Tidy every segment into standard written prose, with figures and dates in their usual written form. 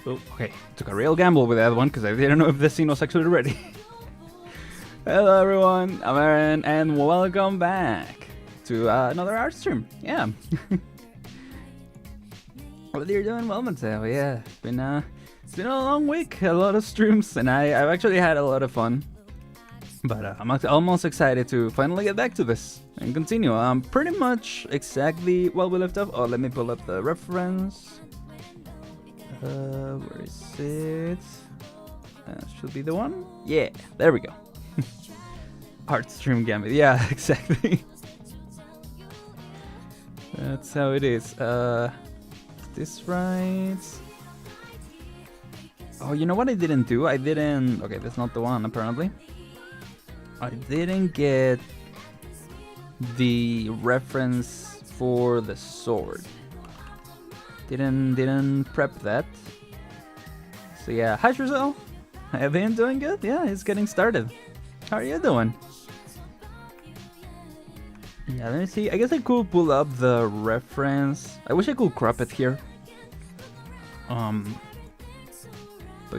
Oh, okay, took a real gamble with that one because I didn't know if the scene was actually ready. Hello everyone, I'm Aren and welcome back to another art stream. Yeah. What are you doing, well, Mateo? Yeah, it's been a long week, a lot of streams, and I've actually had a lot of fun. But I'm almost excited to finally get back to this and continue. Pretty much exactly what we left off. Oh, let me pull up the reference. Where is it? Should be the one? Yeah, there we go. Art stream gambit. Yeah, exactly. That's how it is. Is this right? Oh, you know what I didn't do? Okay, that's not the one apparently. I didn't get the reference for the sword. Didn't prep that. So yeah, hi Giselle. Have you been doing good? Yeah, it's getting started. How are you doing? Yeah, let me see. I guess I could pull up the reference. I wish I could crop it here. But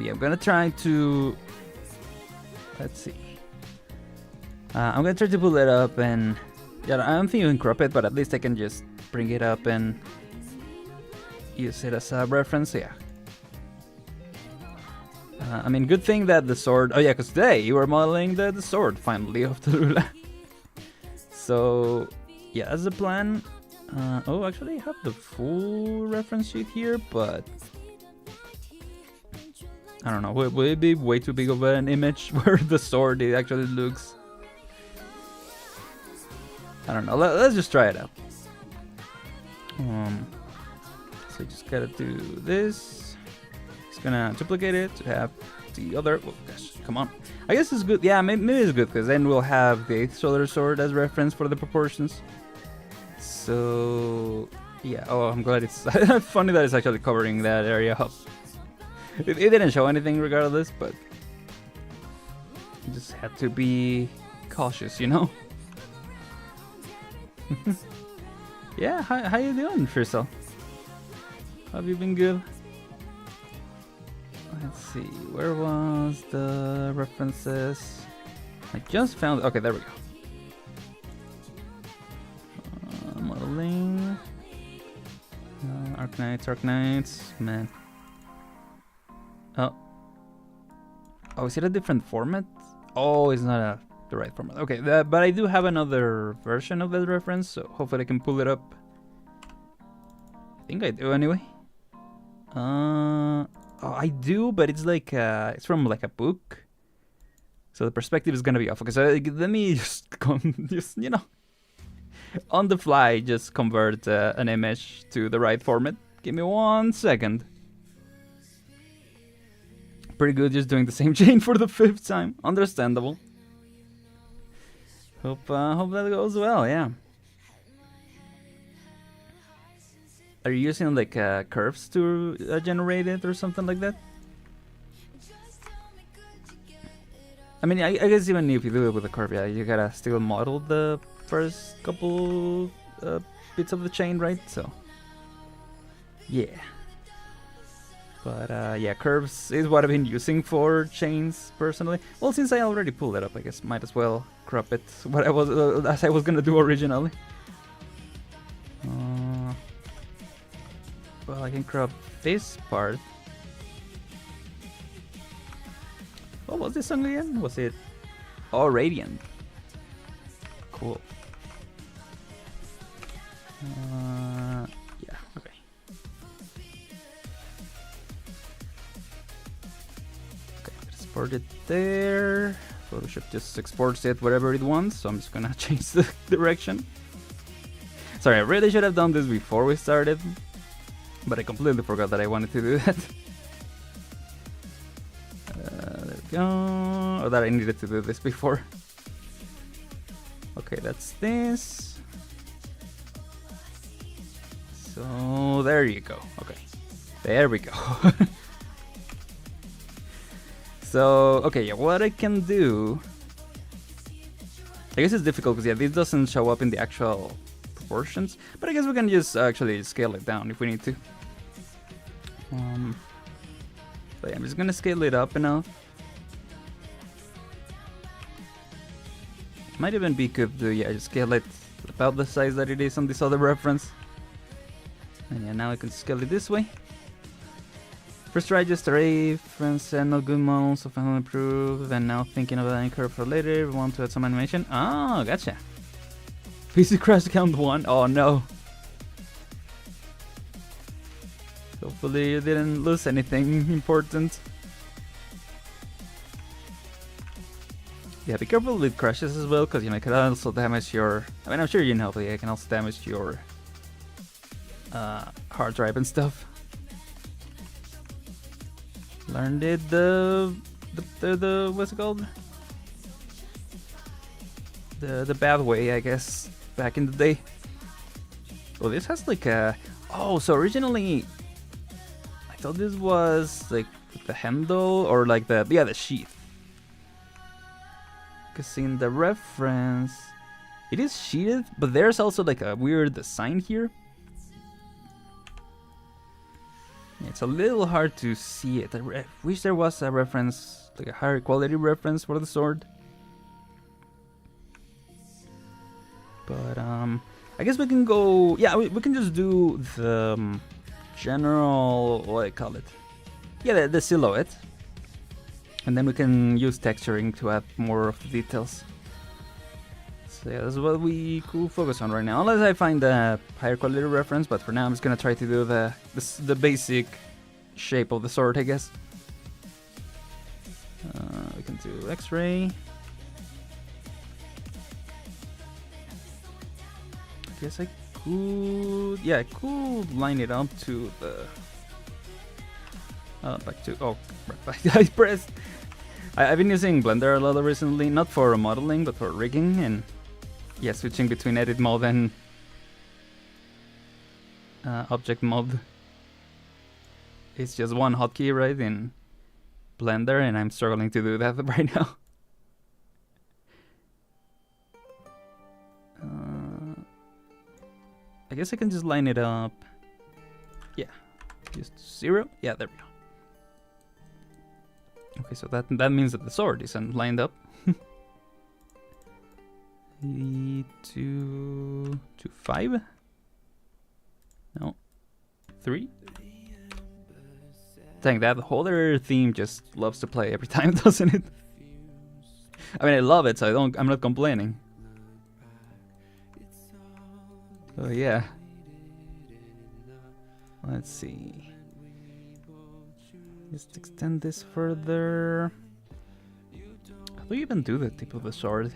yeah, I'm gonna try to. Let's see. I'm gonna try to pull it up and yeah, I don't think you can crop it, but at least I can just bring it up and use it as a reference. Yeah. I mean, good thing that the sword. Oh yeah, because today you were modeling the sword finally of Talulah. So yeah, that's the plan. Oh, actually, I have the full reference sheet here, but I don't know. Would it be way too big of an image where the sword it actually looks? I don't know. Let's just try it out. So you just gotta do this. Just gonna duplicate it to have the other. Oh gosh, come on. I guess it's good. Yeah, maybe it's good because then we'll have the 8th shoulder sword as reference for the proportions. So yeah. Oh, I'm glad it's funny that it's actually covering that area up. It didn't show anything regardless, but you just had to be cautious, you know. Yeah, how you doing, Trisel? Have you been good? Let's see, where was the references? I just found. Okay, there we go. Modeling. Arknights, man. Oh, is it a different format? Oh, it's not the right format. Okay, but I do have another version of that reference, so hopefully I can pull it up. I think I do anyway. Oh, I do, but it's like it's from like a book, so the perspective is gonna be off. Okay, so let me just you know, on the fly, just convert an image to the right format. Give me 1 second. Pretty good, just doing the same chain for the 5th time. Understandable. Hope that goes well. Yeah. Are you using like curves to generate it or something like that? I mean, I guess even if you do it with a curve, yeah, you gotta still model the first couple bits of the chain, right? So, yeah. But yeah, curves is what I've been using for chains personally. Well, since I already pulled it up, I guess might as well crop it. What I was as I was gonna do originally. Well, I can crop this part. What was this song again? Was it? Oh, Radiant. Cool. Yeah, okay. Okay, let's Import it there. Photoshop just exports it wherever it wants, so I'm just gonna change the direction. Sorry, I really should have done this before we started, but I completely forgot that I wanted to do that. There we go. Or that I needed to do this before. Okay, that's this. So there you go. Okay, there we go. So okay, yeah, what I can do, I guess it's difficult because yeah, this doesn't show up in the actual proportions, but I guess we can just actually scale it down if we need to. But yeah, I'm just gonna scale it up enough. Might even be good to just scale it about the size that it is on this other reference. And yeah, now I can scale it this way. First try just array, friends and not good models, so finally improve, and now thinking of an anchor for later, we want to add some animation. Oh, gotcha. PC crash count 1, oh no. Hopefully you didn't lose anything important. Yeah, be careful with crashes as well, because you know, it can also damage your, I mean I'm sure you know, but yeah, it can also damage your hard drive and stuff. Learned it the what's it called? The bad way, I guess, back in the day. Oh, this has like a, oh, so originally I thought this was like the handle or like the sheath. Because in the reference it is sheathed, but there's also like a weird design here. It's a little hard to see it. I wish there was a reference, like a higher quality reference for the sword. But I guess we can go, yeah, we can just do the general, what do I call it? Yeah, the silhouette. And then we can use texturing to add more of the details. So yeah, that's what we could focus on right now. Unless I find a higher quality reference, but for now I'm just gonna try to do the basic shape of the sword, I guess. We can do X-ray. I guess I could, yeah, I could line it up to the. Back to, oh, I pressed. I've been using Blender a lot recently, not for modeling, but for rigging, and yeah, switching between edit mode and object mode. It's just one hotkey, right, in Blender, and I'm struggling to do that right now. I guess I can just line it up. Yeah, just 0. Yeah, there we go. Okay, so that means that the sword isn't lined up. 2 to 5. No, 3. Dang, that whole other theme just loves to play every time, doesn't it? I mean, I love it, so I'm not complaining. Oh yeah. Let's see. Just extend this further. How do you even do the tip of the sword?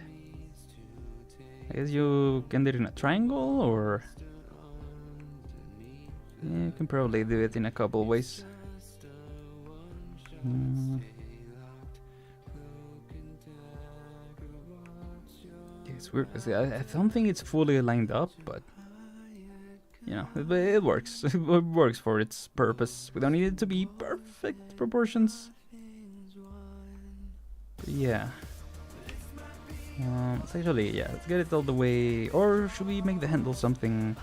I guess you can do it in a triangle, or yeah, you can probably do it in a couple ways. Yeah, it's weird because I don't think it's fully lined up, but you know, it works. It works for its purpose. We don't need it to be perfect proportions. But yeah. Let's actually, yeah, let's get it all the way. Or should we make the handle something?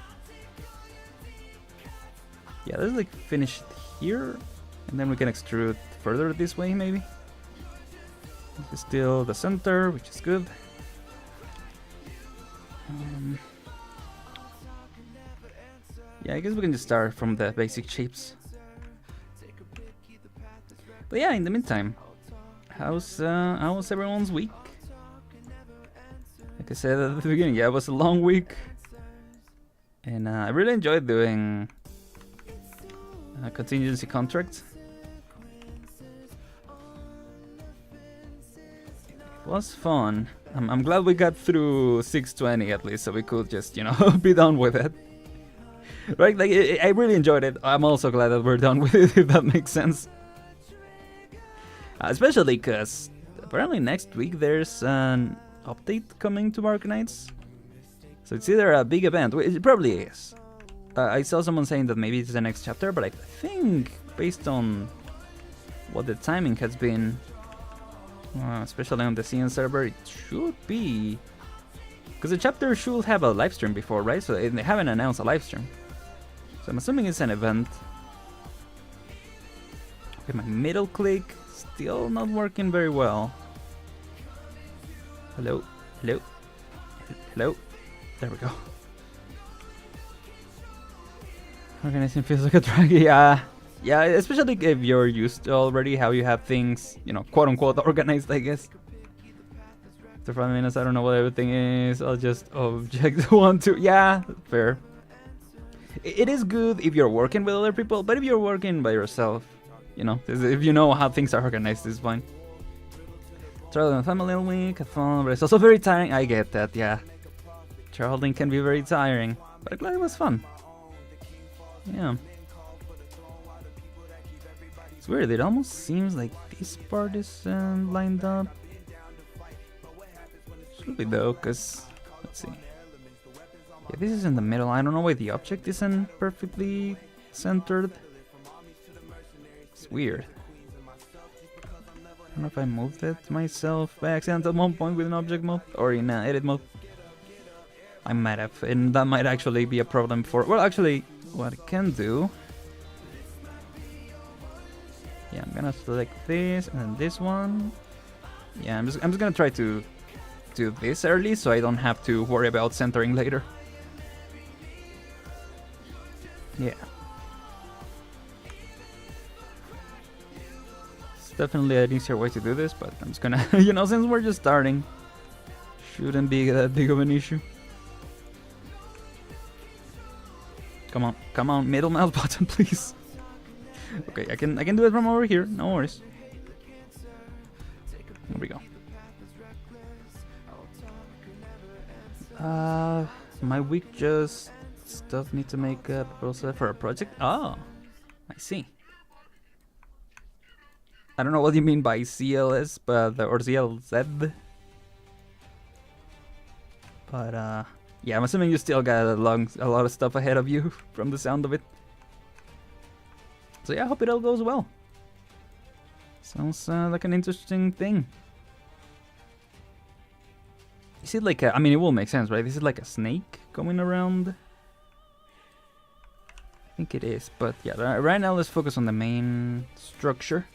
Yeah, let's like finish it here, and then we can extrude further this way, maybe. This is still the center, which is good. Yeah, I guess we can just start from the basic shapes. But yeah, in the meantime, how's everyone's week? Like I said at the beginning, yeah, it was a long week, and I really enjoyed doing contingency contracts. was fun. I'm glad we got through 620 at least, so we could just, you know, be done with it. Right? Like, I really enjoyed it. I'm also glad that we're done with it, if that makes sense. Especially because apparently next week there's an update coming to Arknights. So it's either a big event, it probably is. I saw someone saying that maybe it's the next chapter, but I think based on what the timing has been, especially on the CN server, it should be. Because the chapter should have a livestream before, right? So they haven't announced a livestream. So I'm assuming it's an event. Okay, my middle click still not working very well. Hello, hello, hello. There we go. Organizing feels like a drag. Yeah, especially if you're used to already how you have things, you know, quote unquote organized, I guess. After 5 minutes, I don't know what everything is. I'll just object 1, 2. Yeah, fair. It is good if you're working with other people, but if you're working by yourself, you know, if you know how things are organized, it's fine. Traveling with family a week, have fun, but it's also very tiring. I get that, yeah. Traveling can be very tiring, but I'm glad it was fun. Yeah. It's weird, it almost seems like this part is lined up. Should be though, because, let's see. Yeah, this is in the middle. I don't know why the object isn't perfectly centered. It's weird. I don't know if I moved it myself by accident at one point with an object mode or in edit mode. I might have, and that might actually be a problem for. Well, actually, what I can do. Yeah, I'm gonna select this and then this one. Yeah, I'm just gonna try to do this early so I don't have to worry about centering later. Yeah. It's definitely an easier way to do this, but I'm just gonna, you know, since we're just starting, shouldn't be that big of an issue. Come on, middle mouse button, please. Okay, I can do it from over here, no worries. There we go. My week just stuff need to make a proposal for a project. Oh, I see. I don't know what you mean by CLS, but or CLZ. But yeah, I'm assuming you still got a lot of stuff ahead of you from the sound of it. So yeah, I hope it all goes well. Sounds like an interesting thing. Is it like a, I mean, it will make sense, right? This is like a snake going around. I think it is, but yeah, right now let's focus on the main structure.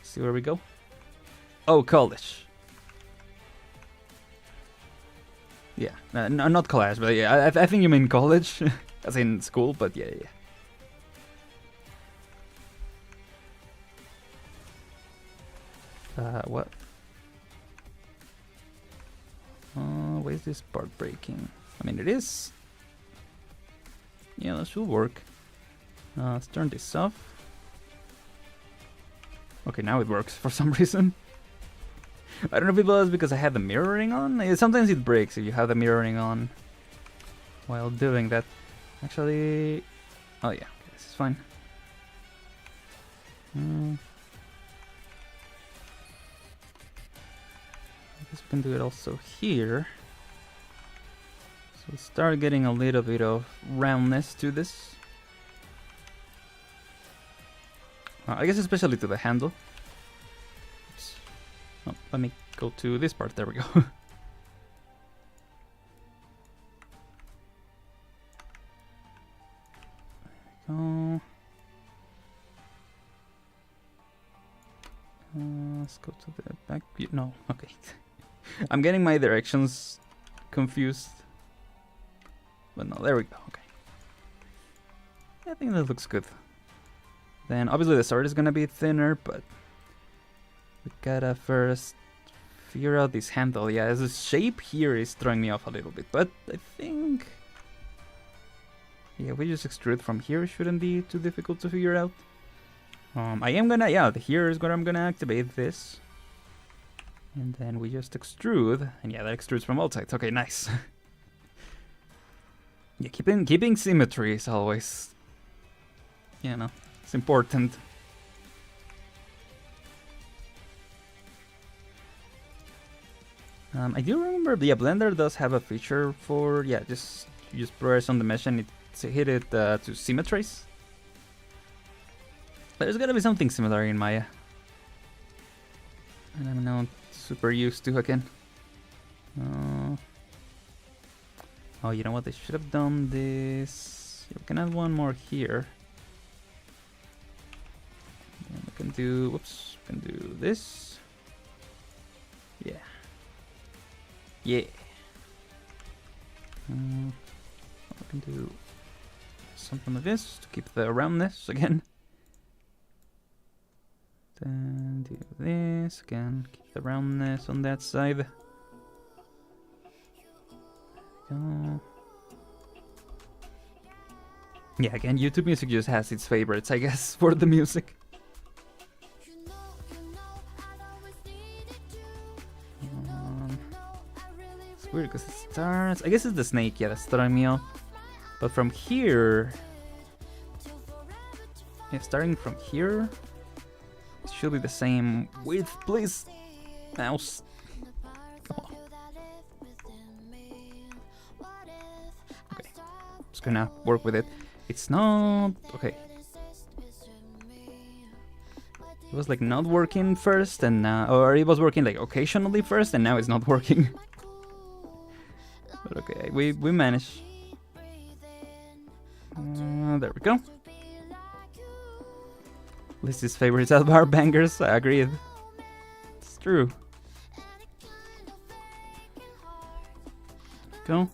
See where we go. Oh, college. Yeah, no, not college, but yeah, I think you mean college, as in school, but yeah. What? Why is this part breaking? I mean, it is. Yeah, that should work. Let's turn this off. Okay, now it works for some reason. I don't know if it was because I had the mirroring on. Sometimes it breaks if you have the mirroring on while doing that. Actually, oh yeah, okay, this is fine. I guess we can do it also here. So we start getting a little bit of roundness to this. I guess especially to the handle. Oops. Oh, let me go to this part. There we go. Let's go to the back view. No, okay. I'm getting my directions confused. But no, there we go. Okay. I think that looks good. Then obviously the sword is gonna be thinner, but we gotta first figure out this handle. Yeah, the shape here is throwing me off a little bit, but I think, yeah, we just extrude from here. Shouldn't be too difficult to figure out. I am gonna, yeah, here is where I'm gonna activate this. And then we just extrude, and yeah, that extrudes from all sides. Okay, nice. Yeah, keeping symmetry is always, you know, it's important. I do remember, yeah, Blender does have a feature for, yeah, just press on the mesh and hit it to symmetrize. There's gotta be something similar in Maya. And I'm not super used to again. Oh, you know what? I should have done this. We can add one more here. And we can do, whoops, we can do this. Yeah. Yeah. We can do something like this to keep the roundness again. Then do this again, keep the roundness on that side. Go. Yeah, again, YouTube Music just has its favorites, I guess, for the music. It's weird because it starts, I guess it's the snake, yeah, that's throwing me off. But from here, yeah, starting from here, it should be the same width, please. Mouse. Come on. Okay, just gonna work with it. It's not okay. It was like not working first, and or it was working like occasionally first, and now it's not working. But okay, we managed. There we go. Lizzie's favorites are bangers. I agree. It's true. Go.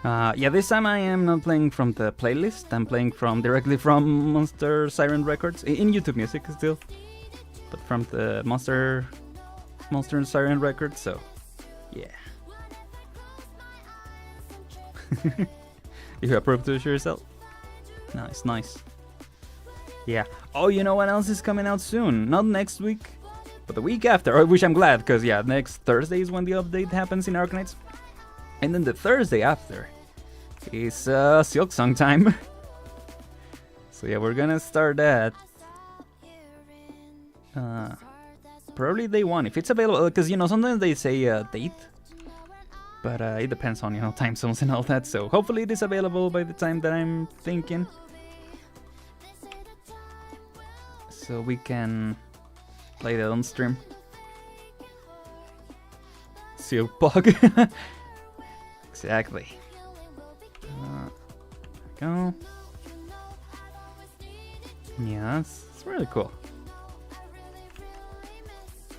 Yeah, this time I am not playing from the playlist. I'm playing directly from Monster Siren Records in YouTube Music still, but from the Monster Siren Records. So, yeah. You approve to yourself? Nice, nice. Yeah. Oh, you know what else is coming out soon? Not next week, but the week after. Which I'm glad, because yeah, next Thursday is when the update happens in Arknights. And then the Thursday after is Silk Song time. So yeah, we're gonna start that. Probably day one, if it's available, because you know, sometimes they say date. But it depends on, you know, time zones and all that. So hopefully it is available by the time that I'm thinking. So we can play that on stream. Silk Pug. Exactly. Go. Yeah, it's really cool.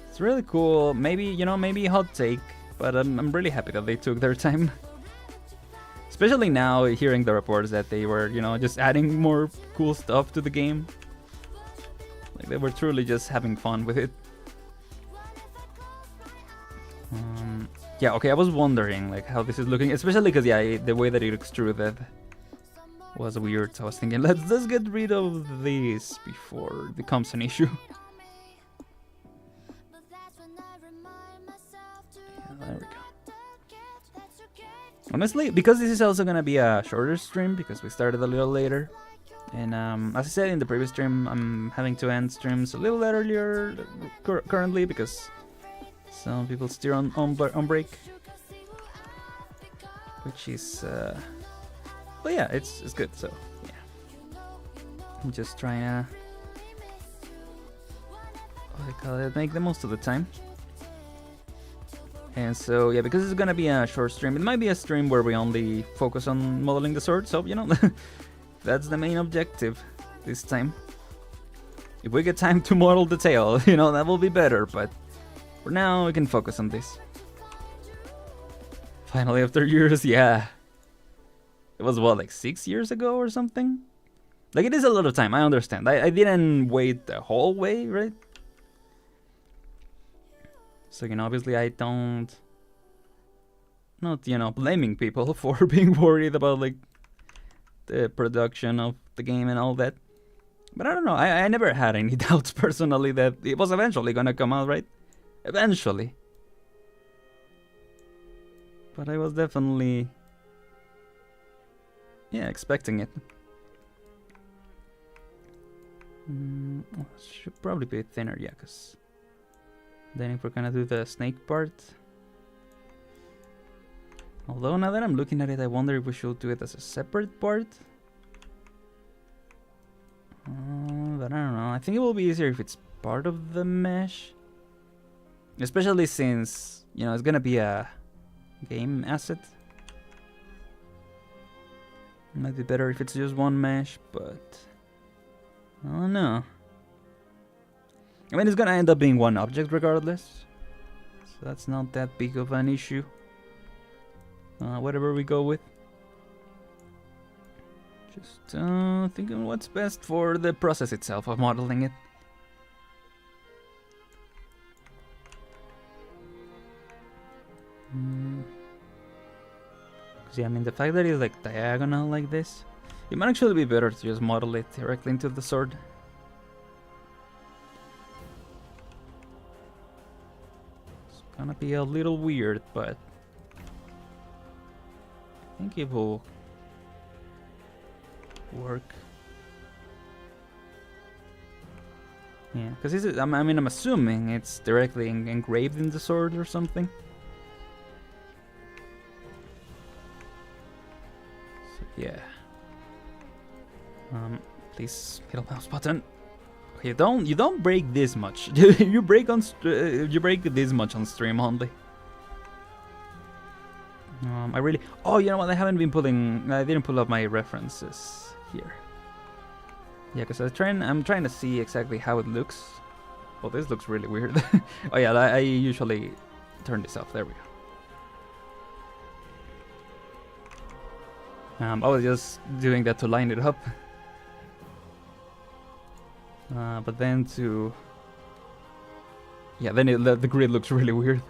It's really cool. Maybe, you know, maybe hot take, but I'm really happy that they took their time. Especially now, hearing the reports that they were, you know, just adding more cool stuff to the game. Like, they were truly just having fun with it. Yeah, okay, I was wondering, like, how this is looking, especially because, yeah, the way that it extruded was weird, so I was thinking, let's get rid of this before it becomes an issue. Yeah, there we go. Honestly, because this is also gonna be a shorter stream, because we started a little later, and as I said in the previous stream, I'm having to end streams a little earlier currently, because some people still on break, which is, but yeah, it's good. So yeah, I'm just trying to, what do I call it, make the most of the time. And so yeah, because it's gonna be a short stream, it might be a stream where we only focus on modeling the sword. So you know, that's the main objective this time. If we get time to model the tail, you know, that will be better. But for now, we can focus on this. Finally, after years, yeah. It was what, like 6 years ago or something? Like, it is a lot of time, I understand. I didn't wait the whole way, right? So, you know, obviously I don't... Not, you know, blaming people for being worried about, like, the production of the game and all that. But I don't know, I never had any doubts personally that it was eventually gonna come out, right? Eventually. But I was definitely, yeah, expecting it. Should probably be thinner, yeah, because then if we're gonna do the snake part. Although now that I'm looking at it, I wonder if we should do it as a separate part. But I don't know. I think it will be easier if it's part of the mesh. Especially since, you know, it's gonna be a game asset. It might be better if it's just one mesh, but I don't know. I mean, it's gonna end up being one object regardless, so that's not that big of an issue. Whatever we go with. Just thinking what's best for the process itself of modeling it. Yeah, I mean, the fact that it's like diagonal like this, it might actually be better to just model it directly into the sword. It's gonna be a little weird, but I think it will work. Yeah, because I mean, I'm assuming it's directly engraved in the sword or something. Yeah. Please hit the mouse button. Okay, you don't break this much. you break this much on stream only. Oh, you know what? I didn't pull up my references here. Yeah, because I'm trying to see exactly how it looks. Oh, this looks really weird. Oh yeah, I usually turn this off. There we go. I was just doing that to line it up. But then yeah, then the grid looks really weird.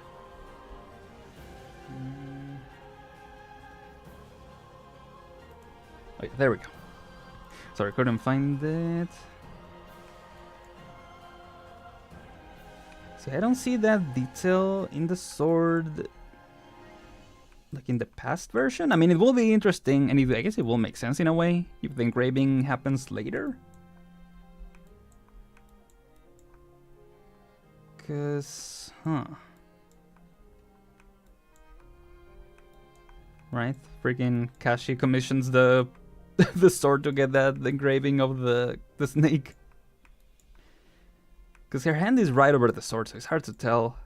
Oh, yeah, there we go. Sorry, couldn't find it. See, I don't see that detail in the sword, like in the past version. I mean, it will be interesting, and I guess it will make sense in a way if the engraving happens later. Cause, right? Freaking Kashi commissions the the sword to get that engraving of the snake. Cause her hand is right over the sword, so it's hard to tell.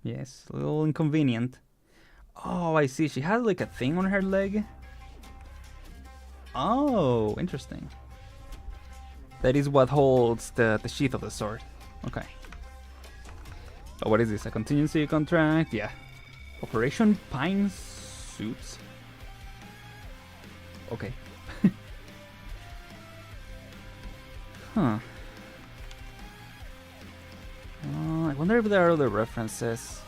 Yes, a little inconvenient. Oh, I see. She has like a thing on her leg. Oh, interesting. That is what holds the sheath of the sword. Okay. Oh, what is this? A contingency contract? Yeah. Operation Pine Suits. Okay. Huh. I wonder if there are other references.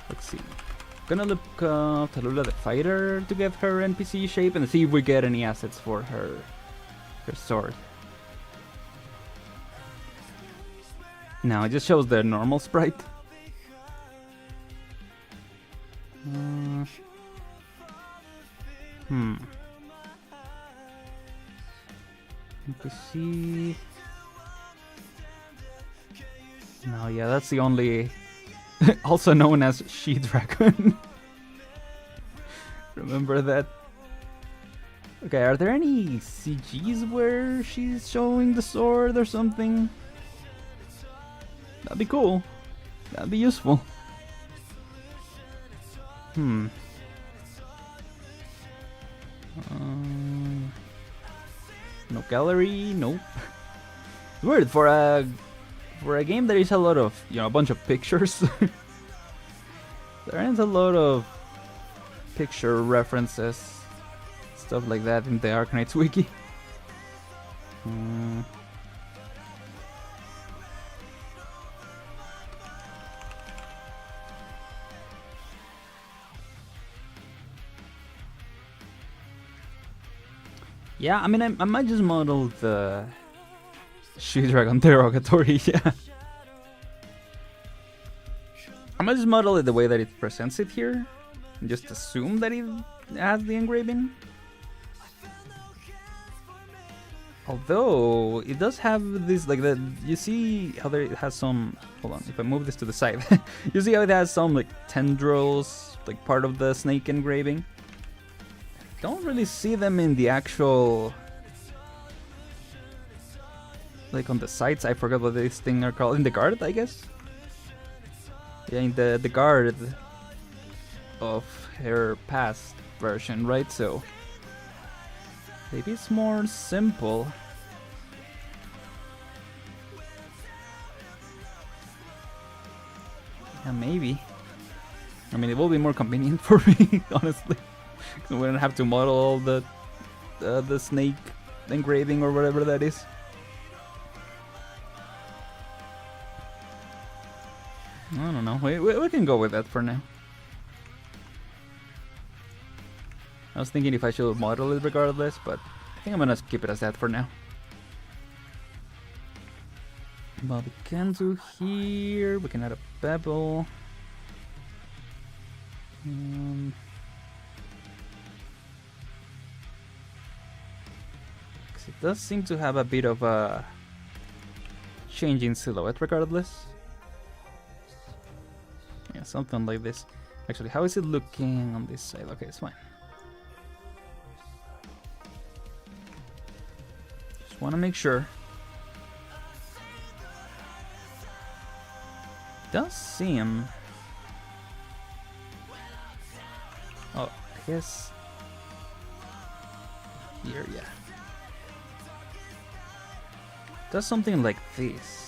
Let's see. Gonna look up Talulah the fighter to get her NPC shape and see if we get any assets for her sword. No, it just shows the normal sprite. NPC. No, yeah, that's the only. Also known as She-Dragon. Remember that? Okay, are there any CGs where she's showing the sword or something? That'd be cool. That'd be useful. No gallery, nope. It's weird for a game that is a lot of, a bunch of pictures. There is a lot of picture references, stuff like that in the Arknights wiki. Yeah, I mean, I might just model the She-Dragon derogatory, yeah. I'm gonna just model it the way that it presents it here, and just assume that it has the engraving. Although it does have this, like, the, you see how there it has some, hold on, if I move this to the side, you see how it has some like tendrils, like part of the snake engraving. Don't really see them in the actual, like on the sides. I forgot what this thing are called. In the guard, I guess. Yeah, in the guard of her past version, right? So maybe it's more simple. Yeah, maybe. I mean, it will be more convenient for me, honestly. We don't have to model all the snake engraving or whatever that is. I don't know. We can go with that for now. I was thinking if I should model it regardless, but I think I'm gonna keep it as that for now. What we can do here, we can add a bevel. It does seem to have a bit of a change in silhouette regardless. Yeah, something like this. Actually, how is it looking on this side? Okay, it's fine. Just want to make sure. Does seem... Oh, I guess... Here, yeah. Does something like this.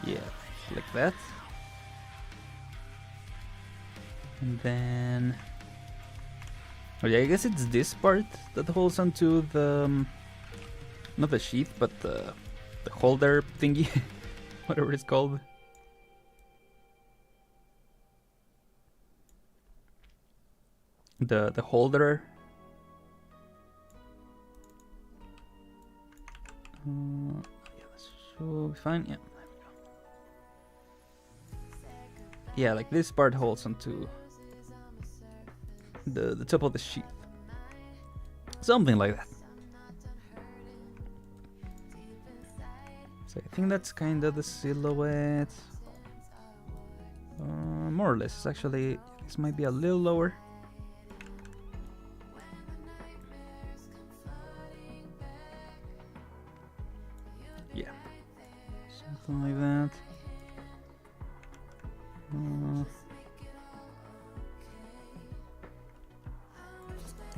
Yeah, like that. And then... Oh yeah, I guess it's this part that holds onto the... not the sheath, but the holder thingy. Whatever it's called. The holder. Yeah, that should be fine. Yeah, there we go. Yeah, like this part holds onto the top of the sheath. Something like that. So I think that's kind of the silhouette. More or less. It's actually, this might be a little lower. Yeah, something like that.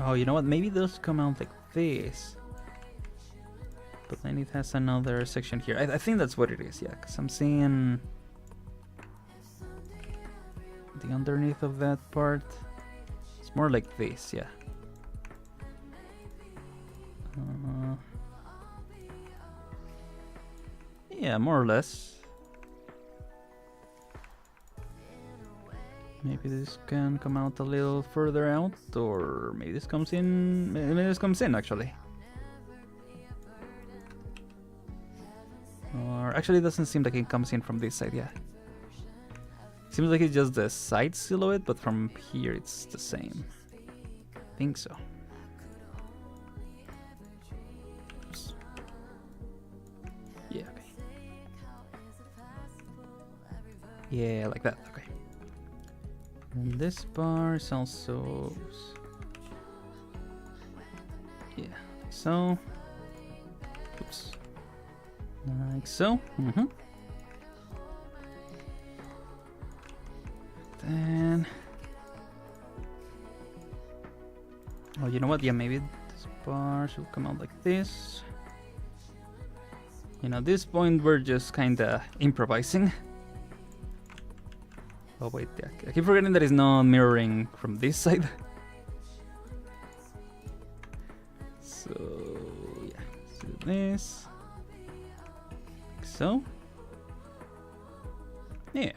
Oh, you know what? Maybe those come out like this. But then it has another section here. I think that's what it is, yeah. Because I'm seeing the underneath of that part. It's more like this, yeah. Yeah, more or less. Maybe this can come out a little further out, or maybe this comes in. Maybe this comes in actually. Or actually, it doesn't seem like it comes in from this side. Yeah, seems like it's just the side silhouette, but from here it's the same. I think so. Oops. Yeah. Okay. Yeah, like that. Okay. And this bar is also, yeah, like so. Oops. Like so. Then, oh, you know what? Yeah, maybe this bar should come out like this. You know, at this point we're just kinda improvising. Oh wait, yeah, I keep forgetting that it's not mirroring from this side. So yeah, let's do this. Like so. Yeah.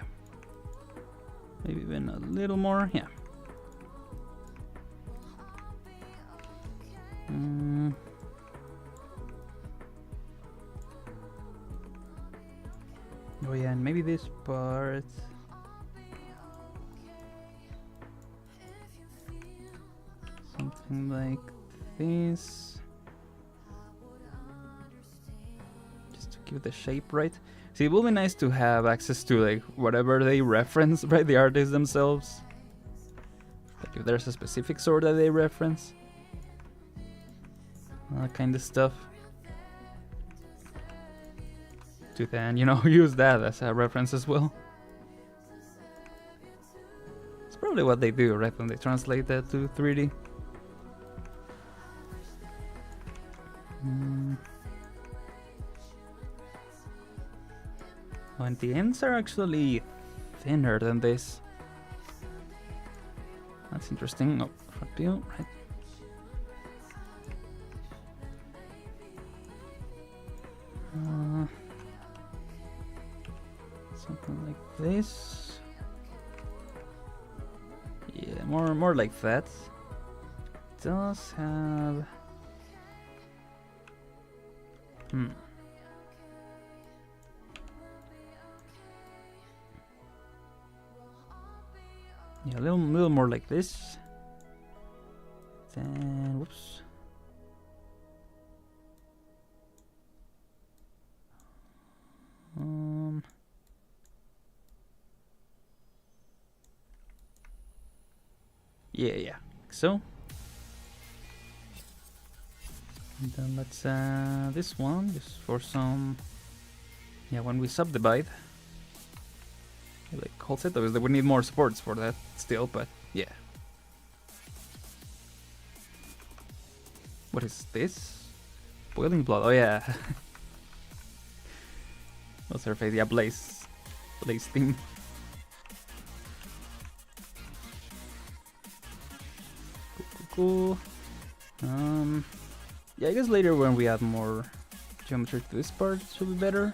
Maybe even a little more, yeah. this part. Something like this. Just to give the shape right. See, it will be nice to have access to like whatever they reference, right? The artists themselves. Like if there's a specific sword that they reference. That kind of stuff. To then, you know, use that as a reference as well. It's probably what they do, right? When they translate that to 3D. Oh, and the ends are actually thinner than this. That's interesting. Oh, front view, right? Something like this. Yeah, more like that. It does have. Yeah, a little more like this. Then, whoops. Yeah, like so. And then let's this one just for some. Yeah, when we subdivide. Like whole set, obviously we need more supports for that still, but yeah. What is this? Boiling blood. Oh yeah. What's her face? Yeah, Blaze theme. Cool. Yeah, I guess later when we add more geometry to this part should be better.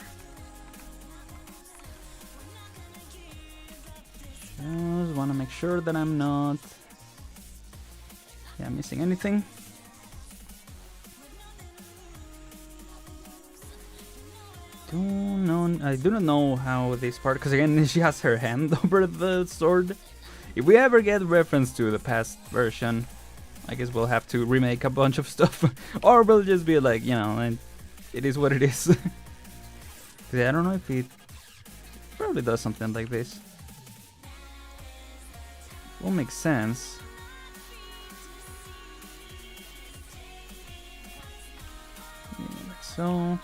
Just want to make sure that I'm not missing anything. I do not know how this part, because again she has her hand over the sword. If we ever get reference to the past version, I guess we'll have to remake a bunch of stuff. Or we'll just be like, you know, and it is what it is. I don't know if it probably does something like this. Will make sense. Yeah, like so.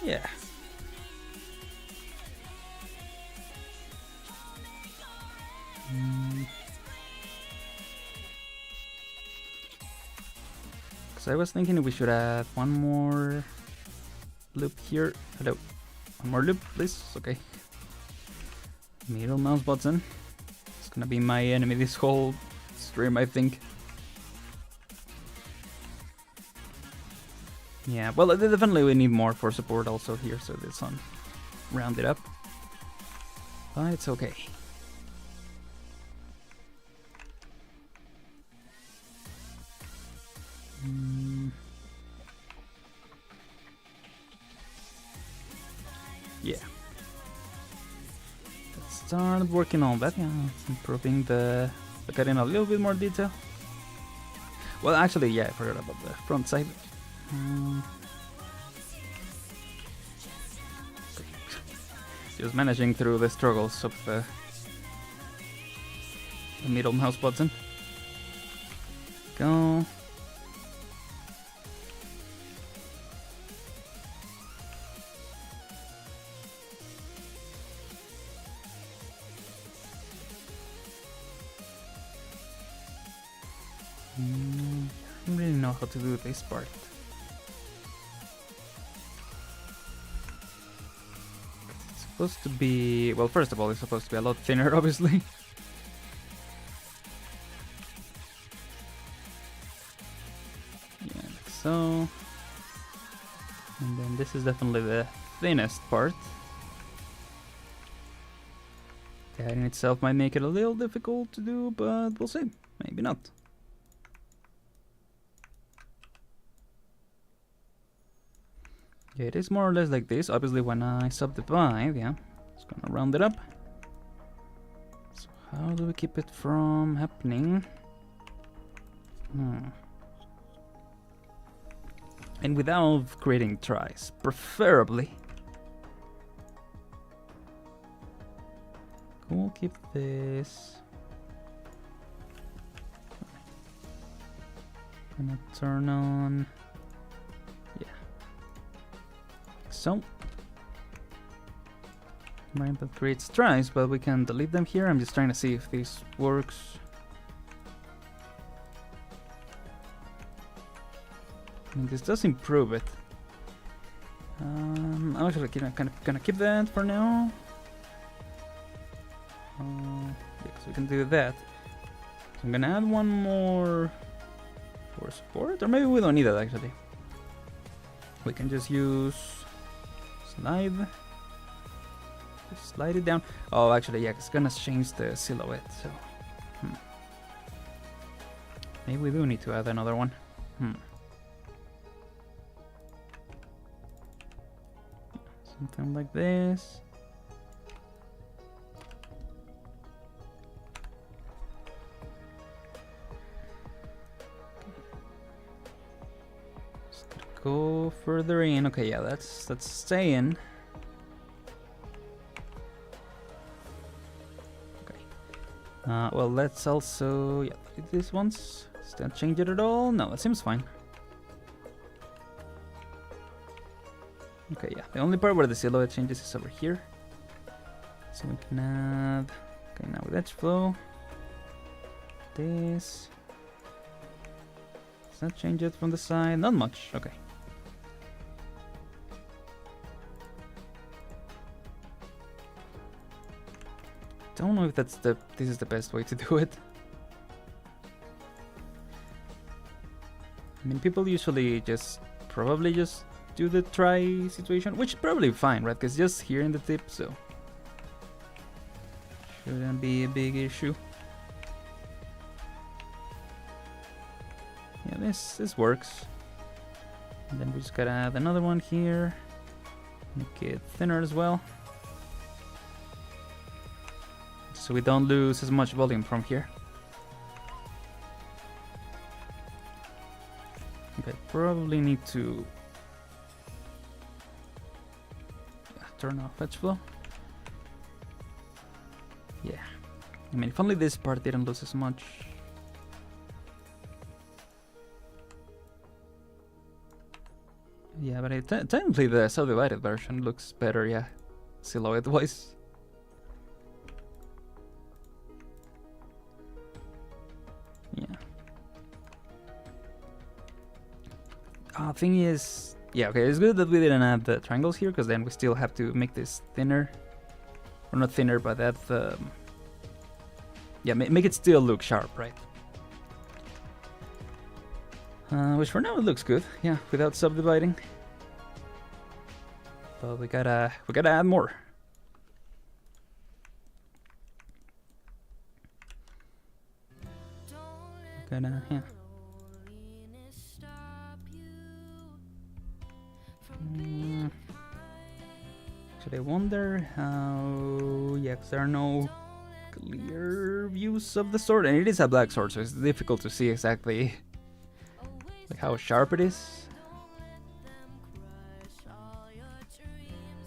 Yeah. Because I was thinking we should add one more loop here. Hello. One more loop, please. Okay. Middle mouse button. It's gonna be my enemy this whole stream, I think. Yeah, well, definitely we need more for support also here, so this one round it up. But it's okay. Yeah. Let's start working on that. Yeah, improving the look at it in a little bit more detail. Well, actually, yeah, I forgot about the front side. Just managing through the struggles of the middle mouse button. Go. I don't really know how to do this part. It's supposed to be, well, first of all, it's supposed to be a lot thinner, obviously. Yeah, like so. And then this is definitely the thinnest part. That in itself might make it a little difficult to do, but we'll see. Maybe not. Yeah, it is more or less like this. Obviously, when I subdivide, yeah, it's gonna round it up. So how do we keep it from happening? And without creating tries, preferably. We'll keep this. Gonna turn on. Yeah. So. Right, that creates tries, but we can delete them here. I'm just trying to see if this works. I mean, this does improve it. I'm actually gonna keep that for now. Yeah, so we can do that. So I'm gonna add one more for support, or maybe we don't need that actually. We can just use slide. Just slide it down. Oh, actually, yeah, it's gonna change the silhouette. So maybe we do need to add another one. Something like this. Go further in. Okay, yeah, that's staying. Okay. Well, let's also delete this once. Does that change it at all? No, it seems fine. Okay, yeah. The only part where the silhouette changes is over here. So we can add. Okay, now with edge flow. This. Does that change it from the side? Not much. Okay. Don't know if this is the best way to do it. I mean, people usually probably just do the try situation, which is probably fine, right? Because just here in the tip, so shouldn't be a big issue. Yeah, this works. And then we just gotta add another one here. Make it thinner as well, so we don't lose as much volume from here. Okay, probably need to turn off edge flow. Yeah, I mean, if only this part didn't lose as much. Yeah, but technically the subdivided version looks better, yeah, silhouette-wise. Yeah. Thing is, yeah, okay, it's good that we didn't add the triangles here, because then we still have to make this thinner. Or not thinner, but add the... yeah, make it still look sharp, right? Which for now it looks good, yeah, without subdividing. But we gotta add more. Yeah. Should I wonder how? Yeah, 'cause there are no clear views of the sword, and it is a black sword, so it's difficult to see exactly like how sharp it is.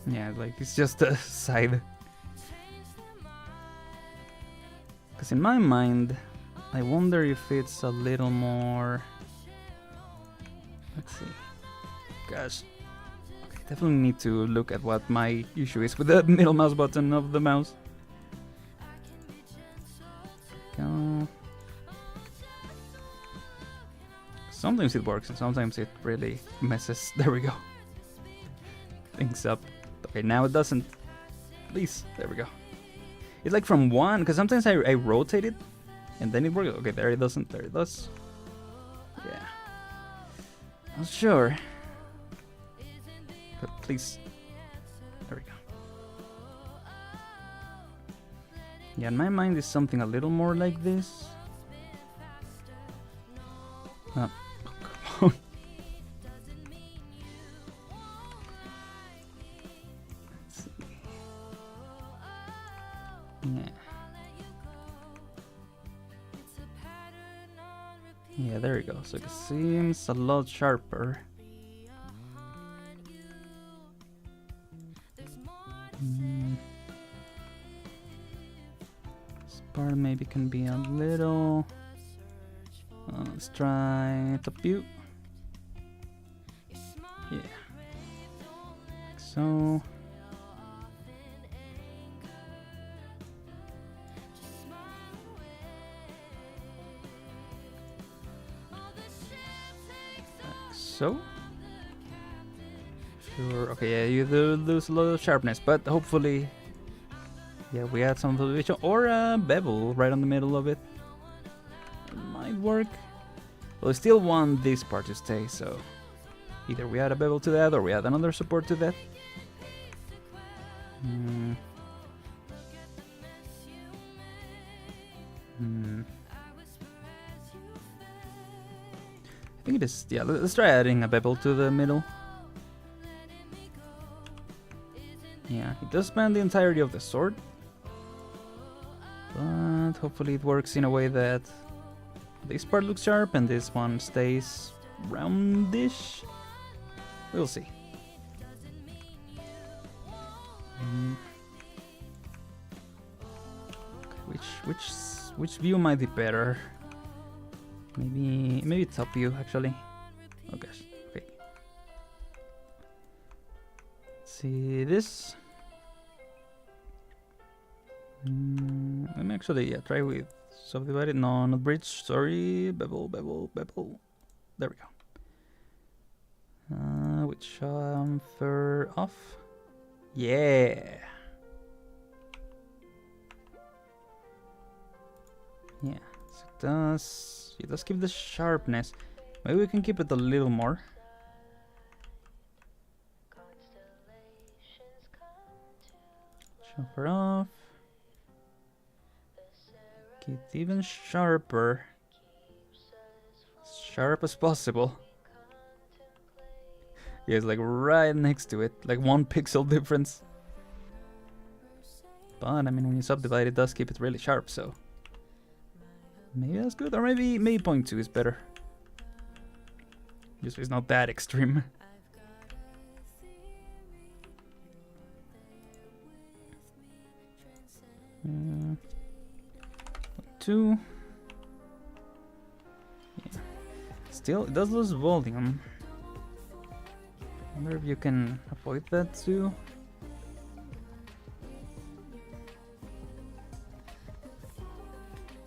Yeah, like it's just a side. Because in my mind, I wonder if it's a little more. Let's see. Gosh, okay, definitely need to look at what my issue is with the middle mouse button of the mouse. Go. Sometimes it works and sometimes it really messes. There we go. Things up. Okay, now it doesn't. Please, there we go. It's like from one, because sometimes I rotate it and then it works. Okay, there it doesn't. There it does. Yeah. Not sure. But please. There we go. Yeah, in my mind is something a little more like this. Oh, come on. Yeah. Yeah, there you go. So it seems a lot sharper. This part maybe can be a little. Let's try top view. Yeah. Like so. So, sure. Okay, yeah, you do lose a lot of sharpness, but hopefully, yeah, we add some elevation or a bevel right on the middle of it. It might work. Well, we still want this part to stay, so either we add a bevel to that or we add another support to that. I think it is, yeah, let's try adding a bevel to the middle. Yeah, it does span the entirety of the sword. But hopefully it works in a way that this part looks sharp and this one stays roundish. We'll see. Which view might be better? Maybe top view actually. Oh gosh. Okay. Let's see this. Let me actually try with subdivided. No, not bridge. Sorry, bevel. There we go. With chamfer off. Yeah. Yeah. So it does keep the sharpness. Maybe we can keep it a little more. Chamfer off. Get even sharper. As sharp as possible. Yeah, it's like right next to it. Like 1 pixel difference. But I mean, when you subdivide, it does keep it really sharp, so maybe that's good. Or maybe 0.2 is better. Just it's not that extreme. Two. Yeah. Still, it does lose volume. I wonder if you can avoid that too.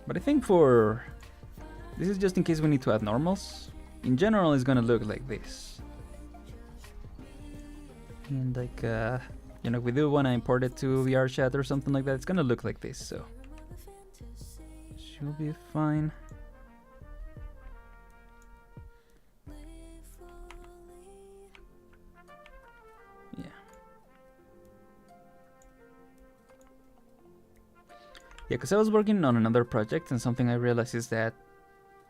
But I think this is just in case we need to add normals. In general, it's gonna look like this. And like, you know, if we do want to import it to VR chat or something like that, it's gonna look like this, so should be fine. Yeah. Yeah, because I was working on another project and something I realized is that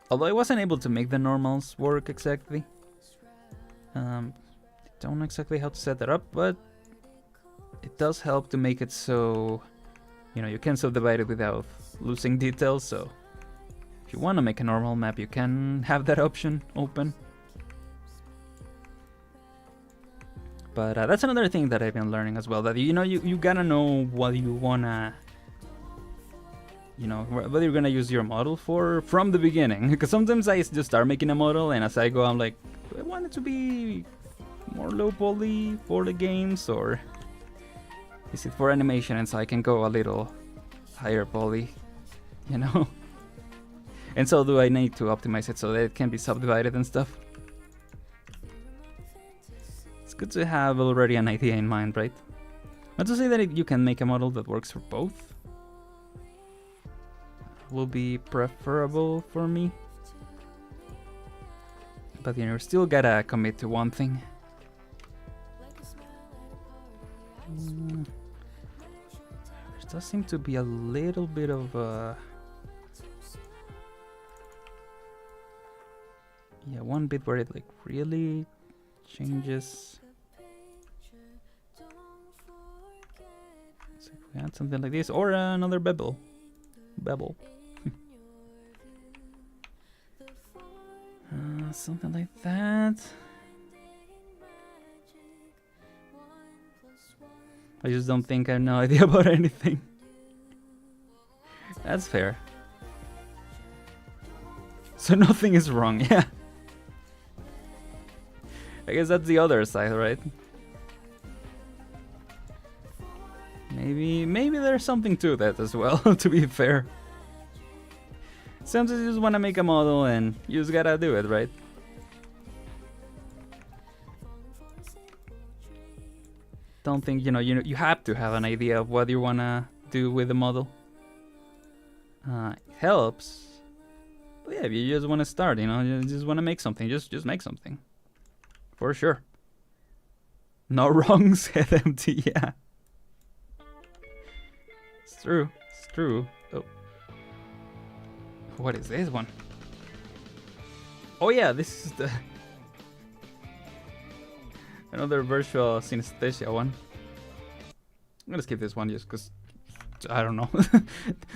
although I wasn't able to make the normals work exactly, I don't know exactly how to set that up, but it does help to make it so, you know, you can subdivide it without losing details. So if you want to make a normal map, you can have that option open. But that's another thing that I've been learning as well, that you know, you gotta know what you wanna, you know, whether you're gonna use your model for from the beginning. Because sometimes I just start making a model and as I go I'm like, do I want it to be more low poly for the games, or is it for animation and so I can go a little higher poly, you know? And so do I need to optimize it so that it can be subdivided and stuff. It's good to have already an idea in mind, right? Not to say that you can make a model that works for both. Will be preferable for me. But you know, still gotta commit to one thing. There does seem to be a little bit of yeah, one bit where it like really changes. So if we had something like this, or another bevel. Bevel. Something like that. I just don't think I have no idea about anything. That's fair. So nothing is wrong, yeah. I guess that's the other side, right? Maybe there's something to that as well, to be fair. Sometimes you just want to make a model and you just gotta do it, right? Don't think, you have to have an idea of what you wanna do with the model. It helps. But yeah, if you just want to start, you just want to make something, just make something. For sure. No wrongs, head empty, yeah. It's true, it's true. Oh. What is this one? Oh yeah, this is the... another virtual synesthesia one. I'm gonna skip this one just because I don't know.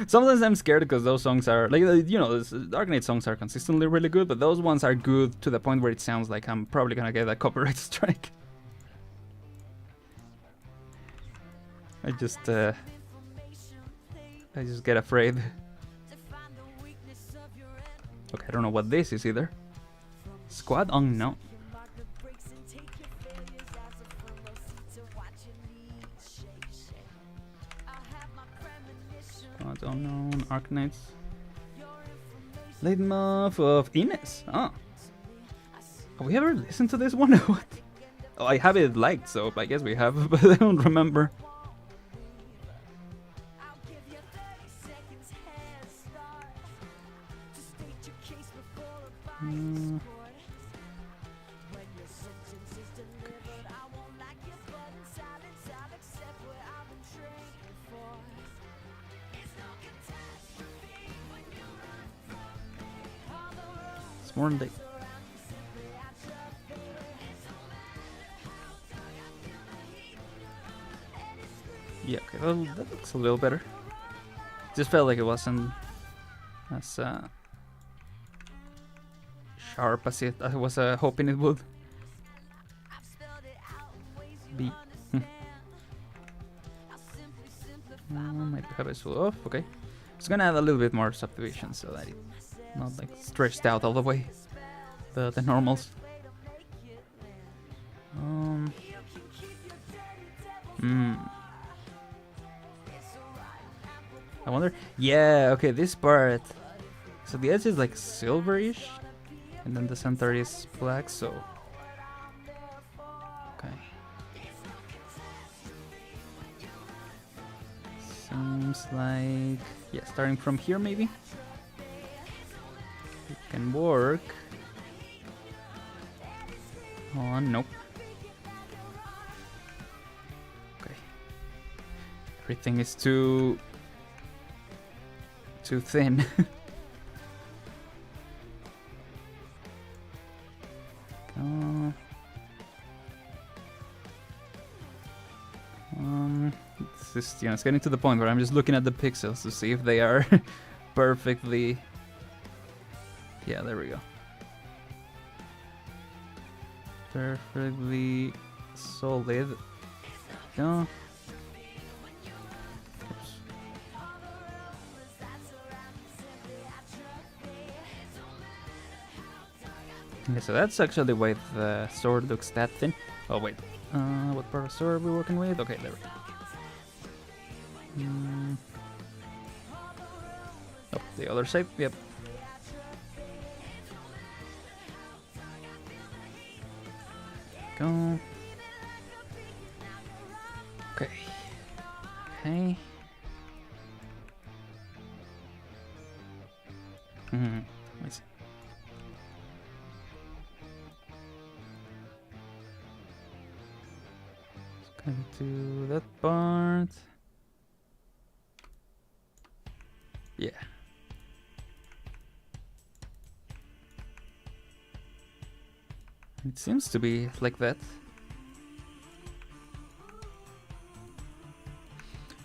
Sometimes I'm scared because those songs are like, Arknights songs are consistently really good, but those ones are good to the point where it sounds like I'm probably gonna get a copyright strike. I just get afraid. Okay, I don't know what this is either. Squad unknown. Squad unknown. Arknights. Leitmoff of Ines. Oh. Have we ever listened to this one? What? Oh, I have it liked, so I guess we have, but I don't remember. Sworn Day. Yeah, okay, well, that looks a little better. Just felt like it wasn't as sharp as I was hoping it would be. Might have it so off. Okay, it's gonna add a little bit more subdivision so that it's not like stretched out all the way. The normals. I wonder. Yeah. Okay. This part. So the edge is like silverish, and then the center is black. So. Okay. Seems like, yeah, starting from here maybe it can work. Oh, nope. Okay. Everything is too thin. It's just, it's getting to the point where I'm just looking at the pixels to see if they are perfectly. Yeah, there we go. Perfectly solid. No. Oops. Okay, so that's actually why the sword looks that thin. Oh wait, what part of sword are we working with? Okay, there we go. Oh, the other side. Yep. Go. Okay. Okay. I see. Let's go to that part. Yeah. It seems to be like that.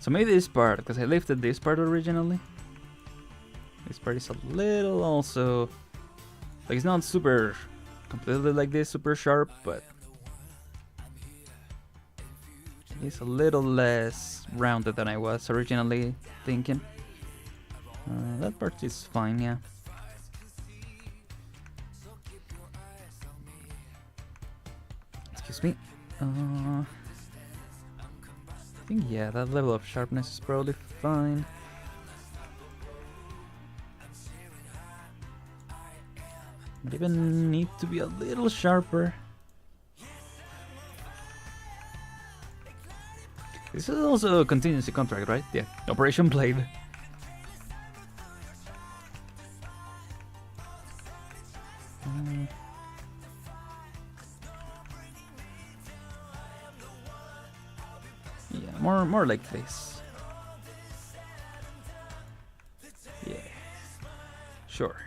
So maybe this part, because I lifted this part originally. This part is a little also... Like, it's not super... completely like this, super sharp, but... It's a little less rounded than I was originally thinking. That part is fine, yeah. Excuse me. I think, yeah, that level of sharpness is probably fine. Might even need to be a little sharper. This is also a contingency contract, right? Yeah, Operation Blade. Yeah, more like this. Yeah, sure.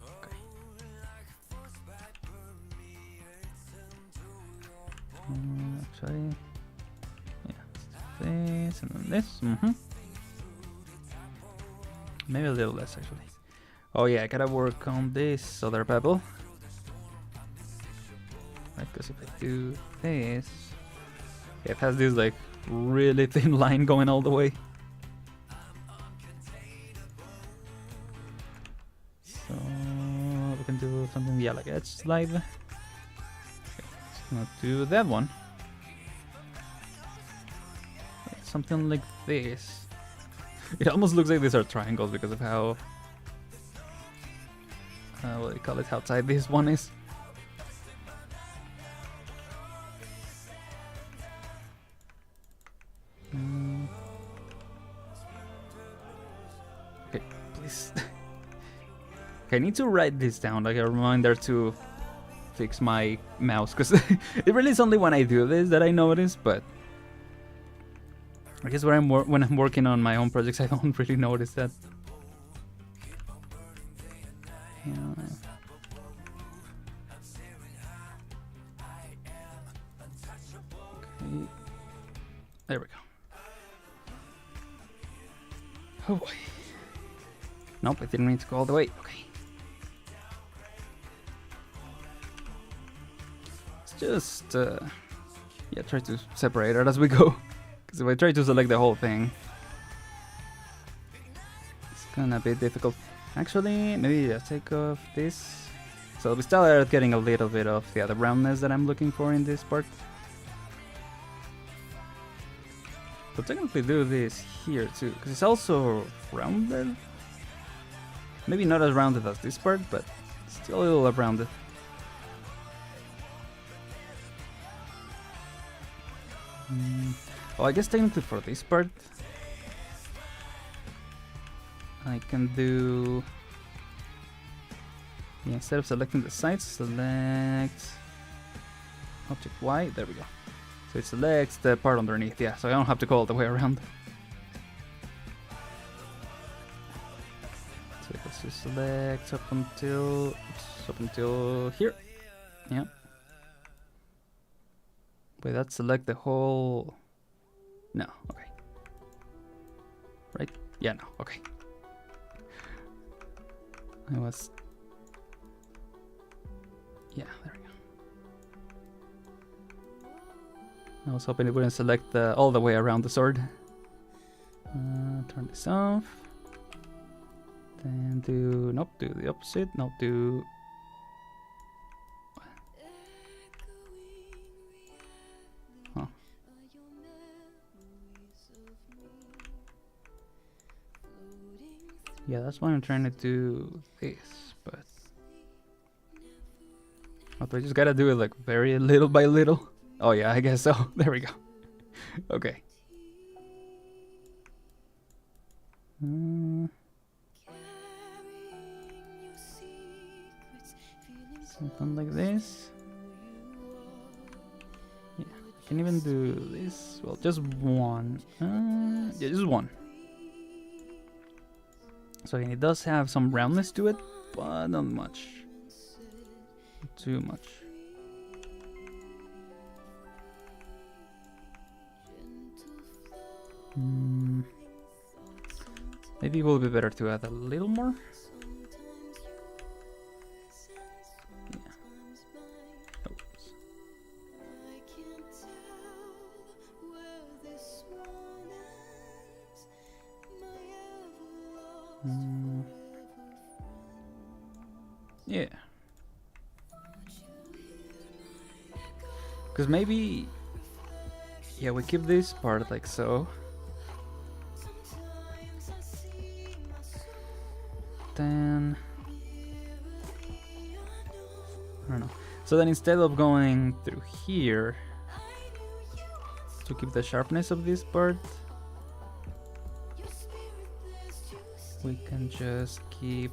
Okay. Actually, yeah, this and then this. Maybe a little less actually. Oh yeah, I gotta work on this other pebble. Right, because if I do this, yeah, it has this like really thin line going all the way. So we can do something, yeah, like edge slide. Okay, let's not do that one. Something like this. It almost looks like these are triangles because of how what do you call it? How tight this one is. Okay, please. Okay, I need to write this down, like a reminder to fix my mouse, because it really is only when I do this that I notice, but I guess when I'm working on my own projects, I don't really notice that. Yeah. Okay. There we go. Oh boy. Nope, it didn't mean to go all the way. Okay. Let's just yeah, try to separate it as we go. Because if I try to select the whole thing, it's gonna be difficult. Actually, maybe I'll take off this. So we start getting a little bit of the other roundness that I'm looking for in this part. So technically do this here too, because it's also rounded. Maybe not as rounded as this part, but still a little rounded. Oh, I guess technically for this part, I can do... Yeah, instead of selecting the sides, select object Y. There we go. So it selects the part underneath, yeah, so I don't have to go all the way around. So let's just select up until here. Yeah. Wait, that select the whole... No, okay. Right? Yeah, no, okay. I was... Yeah, there we go. I was hoping it wouldn't select all the way around the sword. Turn this off. Then do... Nope, do the opposite. Nope, do... Huh. Yeah, that's why I'm trying to do this, but... Oh, I just gotta do it like very little by little. Oh yeah, I guess so. There we go. Okay. Something like this. Yeah, I can even do this. Well, just one. Yeah, just one. So again, it does have some roundness to it, but not much. Not too much. Maybe it will be better to add a little more. Yeah. Oops. Yeah. Because maybe... yeah, we keep this part like so. Then... I don't know. So then instead of going through here to keep the sharpness of this part, we can just keep...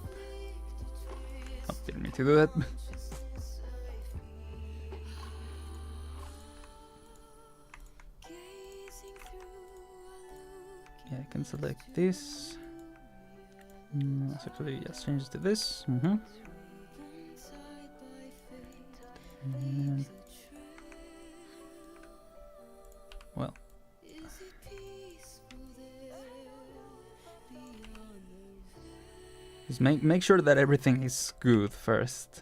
oh, didn't mean to do that. Yeah, I can select this. Let's actually just change to this. And well, just make sure that everything is good first.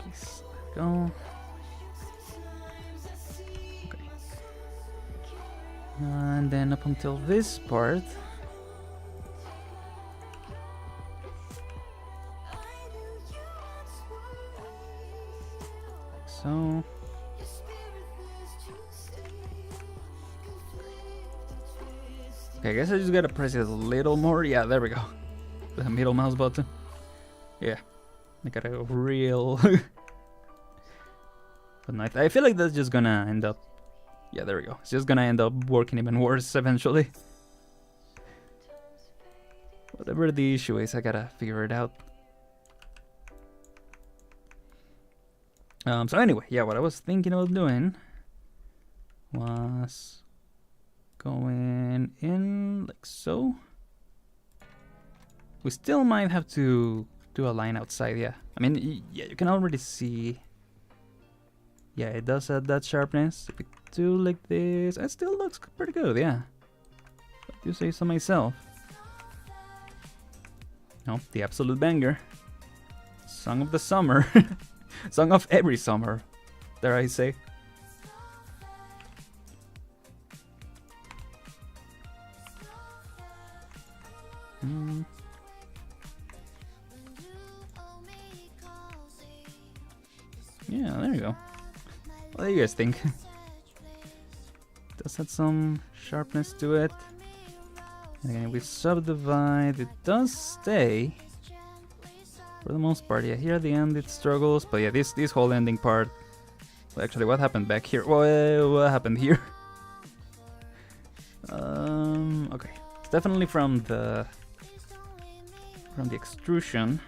Please, go. And then up until this part, so okay, I guess I just gotta press it a little more. Yeah, there we go. The middle mouse button. Yeah, I got a real but I feel like that's just gonna end up... yeah, there we go. It's just gonna end up working even worse eventually. Whatever the issue is, I gotta figure it out. So anyway, yeah, what I was thinking about doing was going in like so. We still might have to do a line outside, yeah. I mean, yeah, you can already see... yeah, it does add that sharpness. If we do like this, it still looks pretty good, yeah. I do say so myself. No, the absolute banger. Song of the summer. Song of every summer, dare I say. Yeah, there you go. What do you guys think? Does have some sharpness to it. And again, we subdivide, it does stay for the most part. Yeah, here at the end it struggles, but yeah, this whole ending part. Well, actually, what happened back here? What happened here? Okay, it's definitely from the extrusion.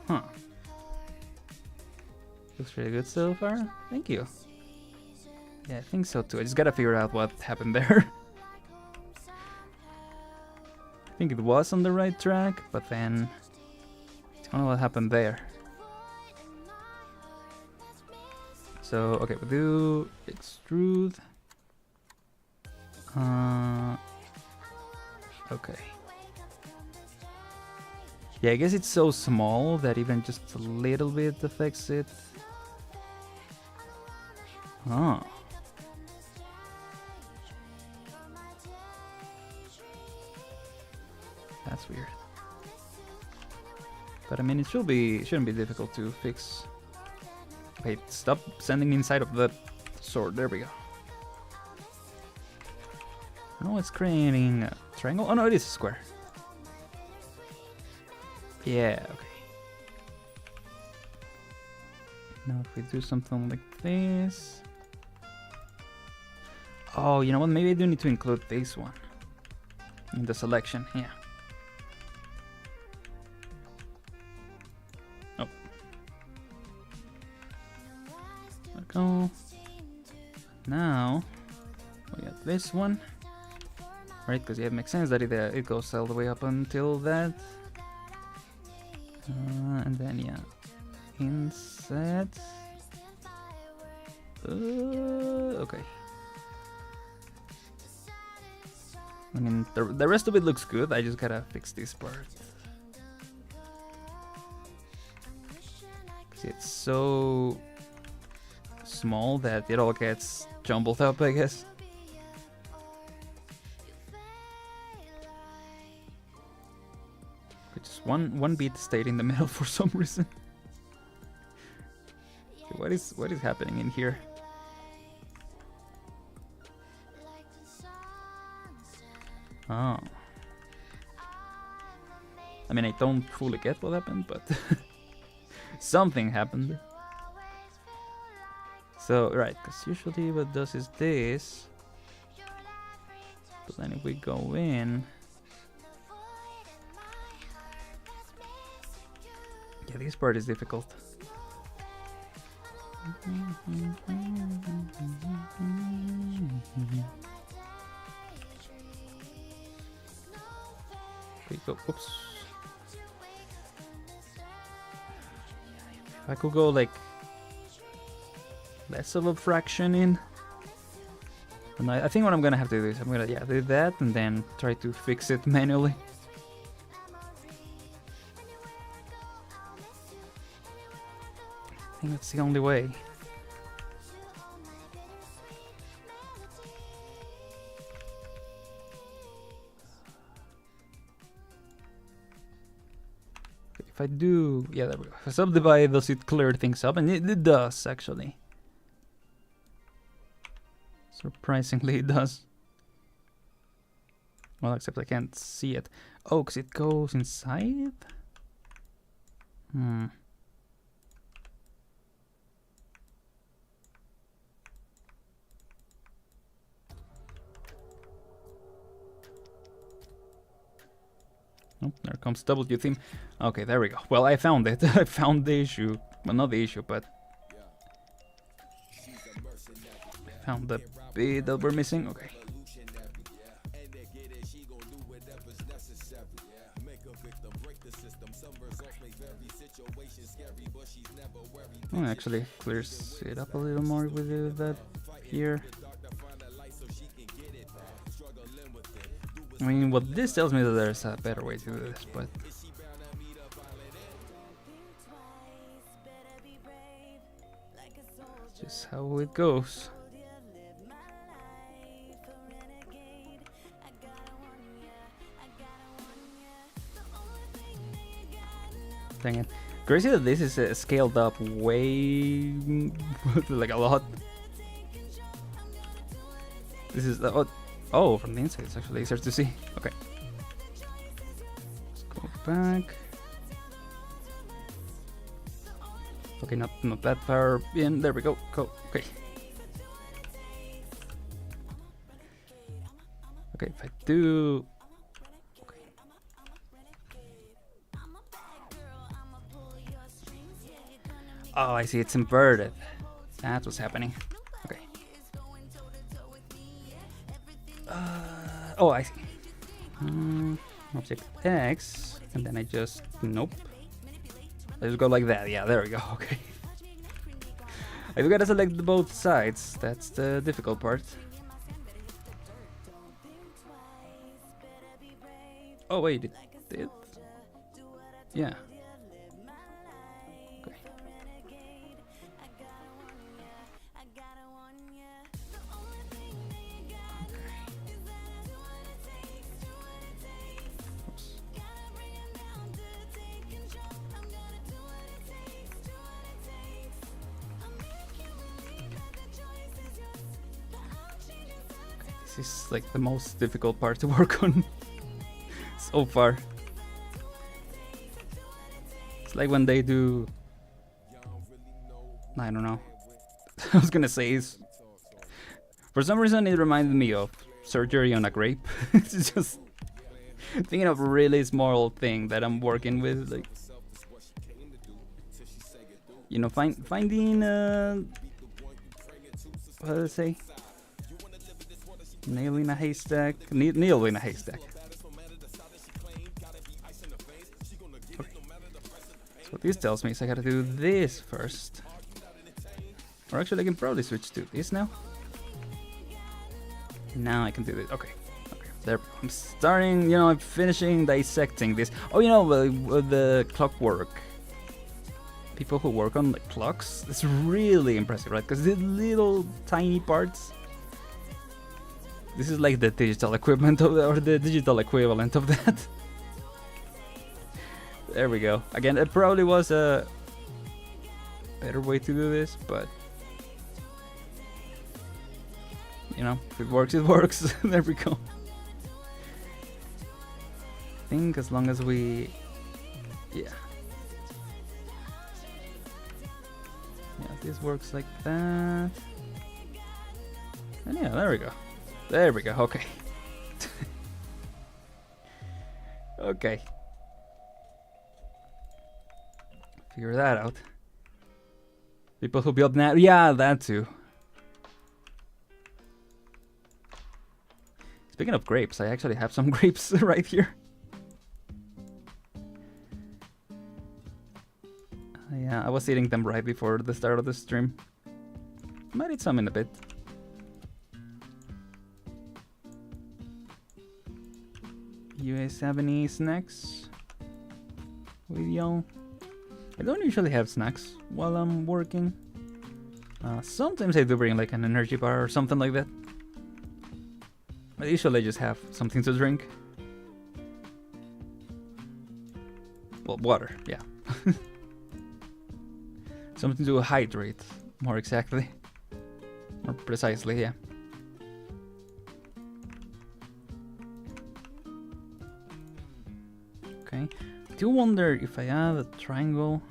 Huh. Looks really good so far. Thank you. Yeah, I think so too. I just gotta figure out what happened there. I think it was on the right track, but then I don't know what happened there. So, okay, we'll do extrude. Okay. Yeah, I guess it's so small that even just a little bit affects it. Oh. That's weird. But I mean, it shouldn't be difficult to fix. Wait, stop sending inside of the sword. There we go. No, it's creating a triangle. Oh no, it is a square. Yeah, okay. Now if we do something like this. Oh, you know what? Maybe I do need to include this one in the selection. Yeah. Oh. There we go. Now we got this one. Right, because yeah, it makes sense that it goes all the way up until that. And then yeah, inset. Okay. I mean, the rest of it looks good. I just gotta fix this part. See, it's so small that it all gets jumbled up, I guess. Just one beat stayed in the middle for some reason. What is happening in here? Oh. I mean, I don't fully get what happened, but something happened. So, right, because usually what does is this. But then if we go in... Yeah, this part is difficult. We go. Oops. If I could go like less of a fraction in, and I think what I'm gonna have to do is I'm gonna do that and then try to fix it manually. I think that's the only way. If I do, yeah, there we go. If I subdivide, does it clear things up? And it does, actually. Surprisingly, it does. Well, except I can't see it. Oh, because it goes inside? Hmm. Oh, there comes W theme. Okay, there we go. Well, I found it. I found the issue. Well, not the issue, but I found the bit that we're missing. Okay. Oh, actually clears it up a little more with that here. I mean, what this tells me that there's a better way to do this, but it's just how it goes. Dang it. Crazy that this is scaled up way like a lot. This is the oh, from the inside it's actually easier to see. Okay. Let's go back. Okay, not that far in. There we go. Go. Okay. Okay, if I do. Okay. Oh, I see. It's inverted. That's what's happening. Okay. Oh, I see. Object X, and then I just nope. I just go like that. Yeah, there we go. Okay. I do gotta select both sides. That's the difficult part. Oh wait, it did. Yeah. Okay. This is like the most difficult part to work on so far. It's like when they do, I don't know. I was gonna say is, for some reason it reminded me of surgery on a grape. It's just thinking of a really small thing that I'm working with, like, you know, finding what do I say? Nail in a haystack. Needle in a haystack. Okay. So what this tells me is I gotta do this first. Or actually, I can probably switch to this now. Now I can do this. Okay. Okay. There. I'm starting, you know, I'm finishing dissecting this. Oh, you know, the clockwork. People who work on the clocks, it's really impressive, right? Because the little tiny parts. This is like the digital equipment of or the digital equivalent of that. There we go. Again, it probably was a better way to do this, but you know, if it works, it works. There we go. I think as long as we, yeah, this works like that, and yeah, there we go. There we go. Okay. Okay. Figure that out. People who build now, yeah, that too. Speaking of grapes, I actually have some grapes right here. Yeah, I was eating them right before the start of the stream. Might eat some in a bit. You guys have any snacks with y'all? I don't usually have snacks while I'm working. Sometimes I do bring like an energy bar or something like that. But usually I just have something to drink. Well, water, yeah. Something to hydrate, more exactly. More precisely, yeah. Okay. I do wonder if I add a triangle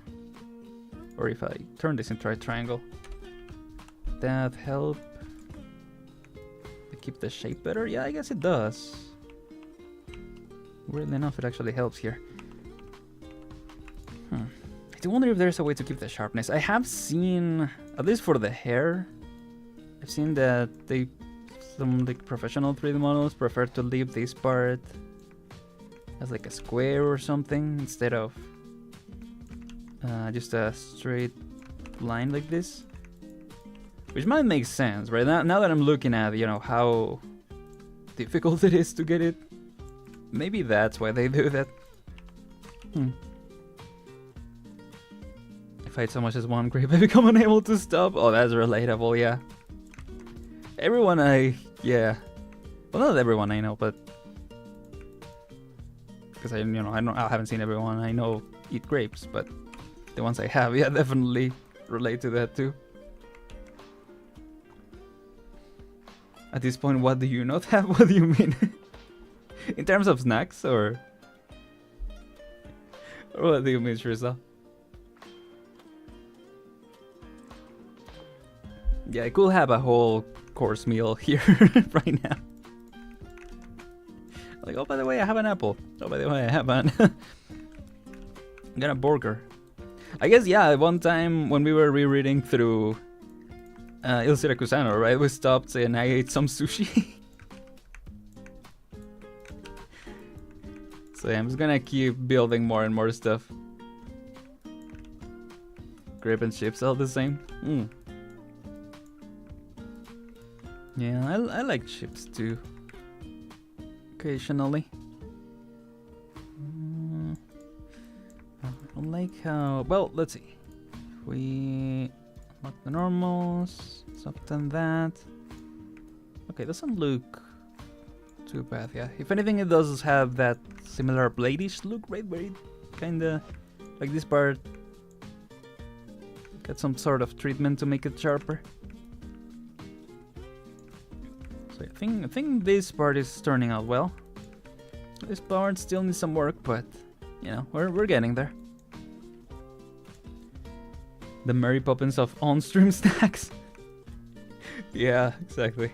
or if I turn this into a triangle. That help to keep the shape better? Yeah, I guess it does. Weirdly enough, it actually helps here. I do wonder if there's a way to keep the sharpness. I have seen, at least for the hair, I've seen that some like professional 3D models prefer to leave this part as like a square or something instead of just a straight line like this, which might make sense, right? Now that I'm looking at, you know, how difficult it is to get it, maybe that's why they do that. If I eat so much as one grape, I become unable to stop. Oh, that's relatable, yeah. Everyone yeah. Well, not everyone I know, but because I haven't seen everyone I know eat grapes, but the ones I have, yeah, definitely relate to that too. At this point, what do you not have? What do you mean? In terms of snacks, or what do you mean, Shriza? Yeah, I could have a whole course meal here right now. Like, oh, by the way, I have an apple. Oh, by the way, I have an I got a burger. I guess, yeah, one time when we were rereading through Il Siracusano, right, we stopped and I ate some sushi. So yeah, I'm just gonna keep building more and more stuff. Grape and chips all the same. Yeah, I like chips too. Occasionally. I don't like how... Well, let's see. If we unlock the normals, something that... Okay, doesn't look too bad, yeah. If anything, it does have that similar bladish look, right? Where it kinda... Like this part... Got some sort of treatment to make it sharper. So I think this part is turning out well. This part still needs some work, but you know, we're getting there. The Mary Poppins of on-stream snacks. Yeah, exactly.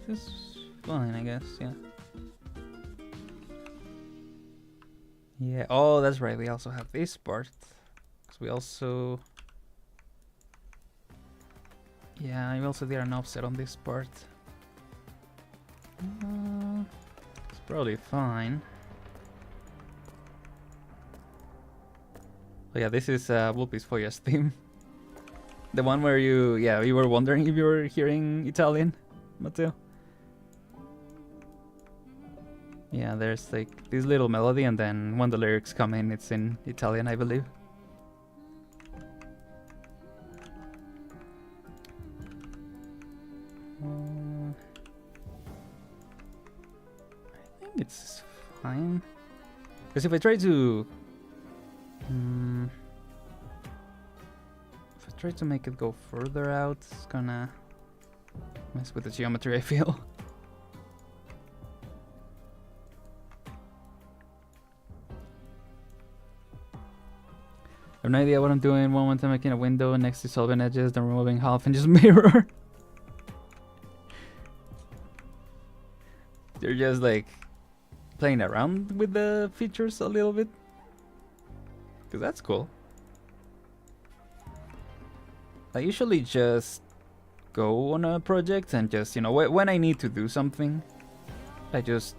This is fine, I guess. Yeah. Yeah, oh, that's right, we also have this part. Because we also... Yeah, I also did an offset on this part. probably fine. Oh yeah, this is Vulpes Foya's theme. The one where you were wondering if you were hearing Italian, Matteo. Yeah, there's like this little melody, and then when the lyrics come in, it's in Italian, I believe. I think it's fine. Because if I try to... if I try to make it go further out, it's gonna mess with the geometry, I feel. I have no idea what I'm doing. One moment I'm making a window next to solving edges, then removing half and just mirror. They're just like playing around with the features a little bit. Because that's cool. I usually just go on a project and just, you know, when I need to do something, I just,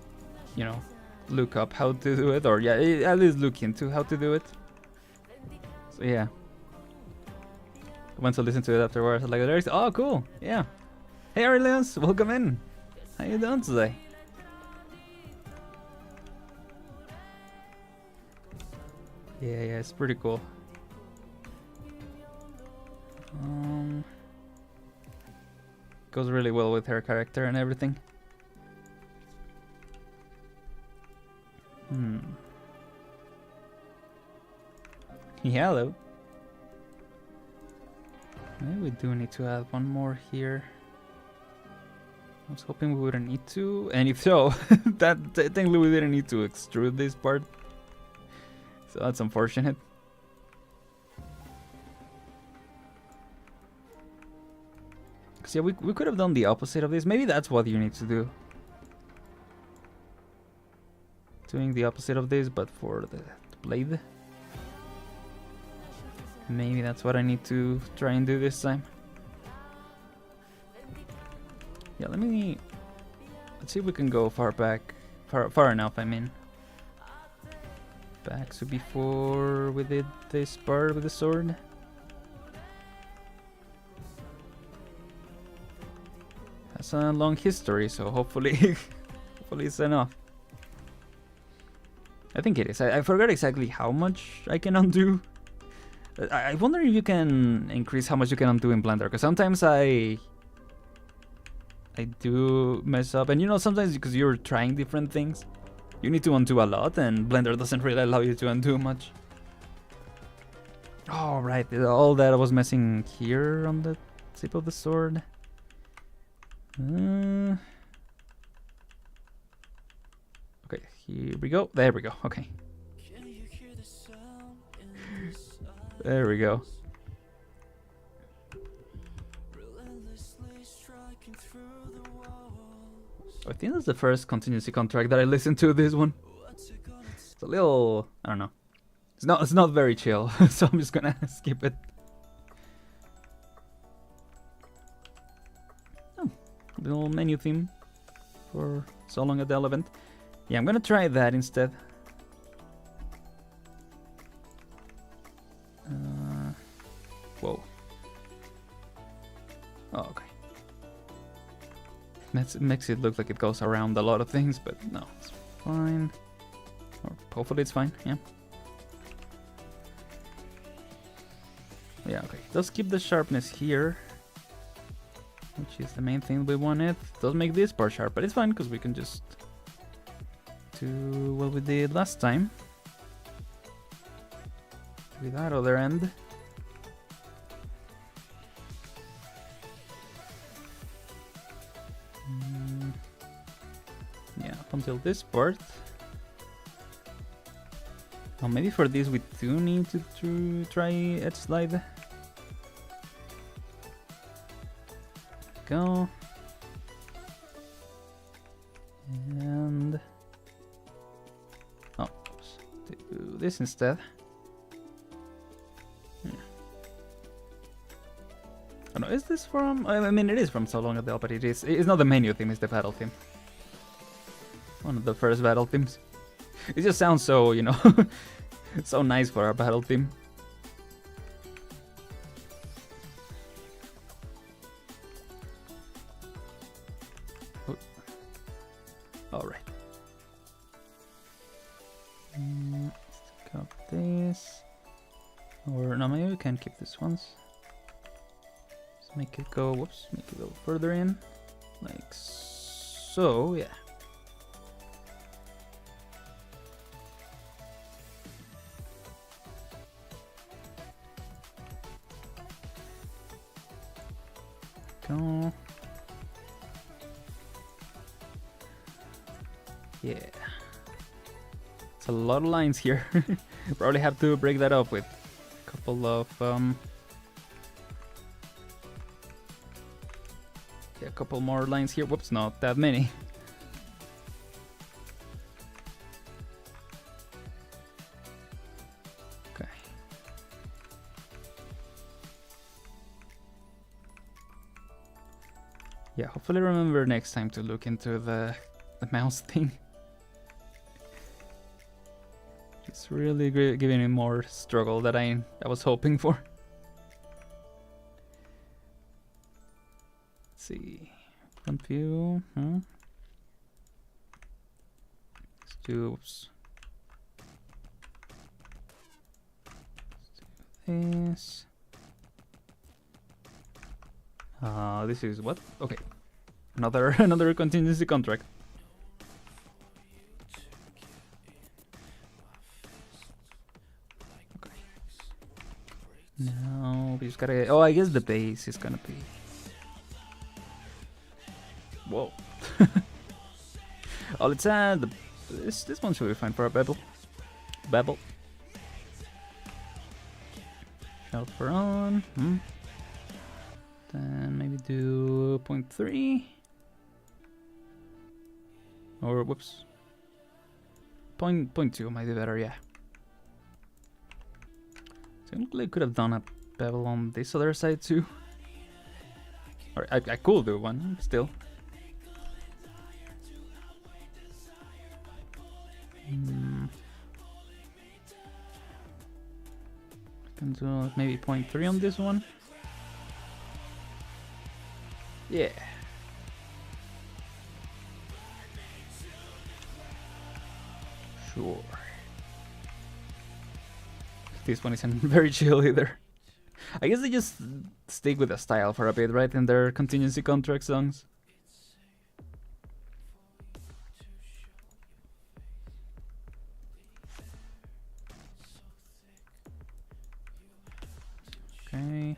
you know, look up how to do it, or yeah, at least look into how to do it. So yeah. Once I listen to it afterwards, I'm like, there's, oh cool, yeah. Hey Aurelius, welcome in. How you doing today? Yeah, it's pretty cool. Goes really well with her character and everything. Yeah, though. Maybe we do need to add one more here. I was hoping we wouldn't need to, and if so, technically we didn't need to extrude this part. So that's unfortunate. Cause yeah, we could have done the opposite of this. Maybe that's what you need to do. Doing the opposite of this, but for the blade. Maybe that's what I need to try and do this time. Yeah, let's see if we can go far back, far enough, I mean. Back to before we did this part with the sword. Has a long history, so hopefully, hopefully it's enough. I think it is. I forgot exactly how much I can undo. I wonder if you can increase how much you can undo in Blender, because sometimes I do mess up, and you know, sometimes because you're trying different things, you need to undo a lot, and Blender doesn't really allow you to undo much. Oh right, all that I was messing here on the tip of the sword. Okay, here we go. There we go. Okay. There we go. I think that's the first contingency contract that I listened to. This one. It's a little, I don't know. It's not very chill, so I'm just gonna skip it. Oh, little menu theme for so long at the event. Yeah, I'm gonna try that instead. Whoa. Oh, okay. It makes it look like it goes around a lot of things, but no, it's fine. Or hopefully it's fine, yeah. Yeah, okay. It does keep the sharpness here, which is the main thing we wanted. It does make this part sharp, but it's fine because we can just do what we did last time with that other end. Yeah, up until this part. Oh, maybe for this we do need to try edge slide. Go. And oh, do this instead. Yeah. Oh no, is this from? I mean, it is from So Long Adele, but it's not the menu theme; it's the battle theme. One of the first battle themes. It just sounds so, you know, so nice for our battle theme. Alright. Let's take out this. Or no, maybe we can keep this once. Just make it go, whoops, make it go further in. Like so, yeah. Go. Yeah. It's a lot of lines here. Probably have to break that up with a couple of yeah, a couple more lines here. Whoops, not that many. Okay. Yeah, hopefully remember next time to look into the mouse thing. It's really giving me more struggle that I was hoping for. Let's see, front view. Let's do, oops. Let's do this. This is what? Okay, another contingency contract. No, we just gotta get, oh, I guess the base is gonna be... Whoa. Oh, let's add this one should be fine for a Babel. Shelter on. Then maybe do 0.3. Or whoops. 0.2 might be better, yeah. Technically, could have done a bevel on this other side too. Or I could do one still. Can do maybe 0.3 on this one. Yeah. Sure. This one isn't very chill either. I guess they just stick with the style for a bit, right? In their contingency contract songs. Okay.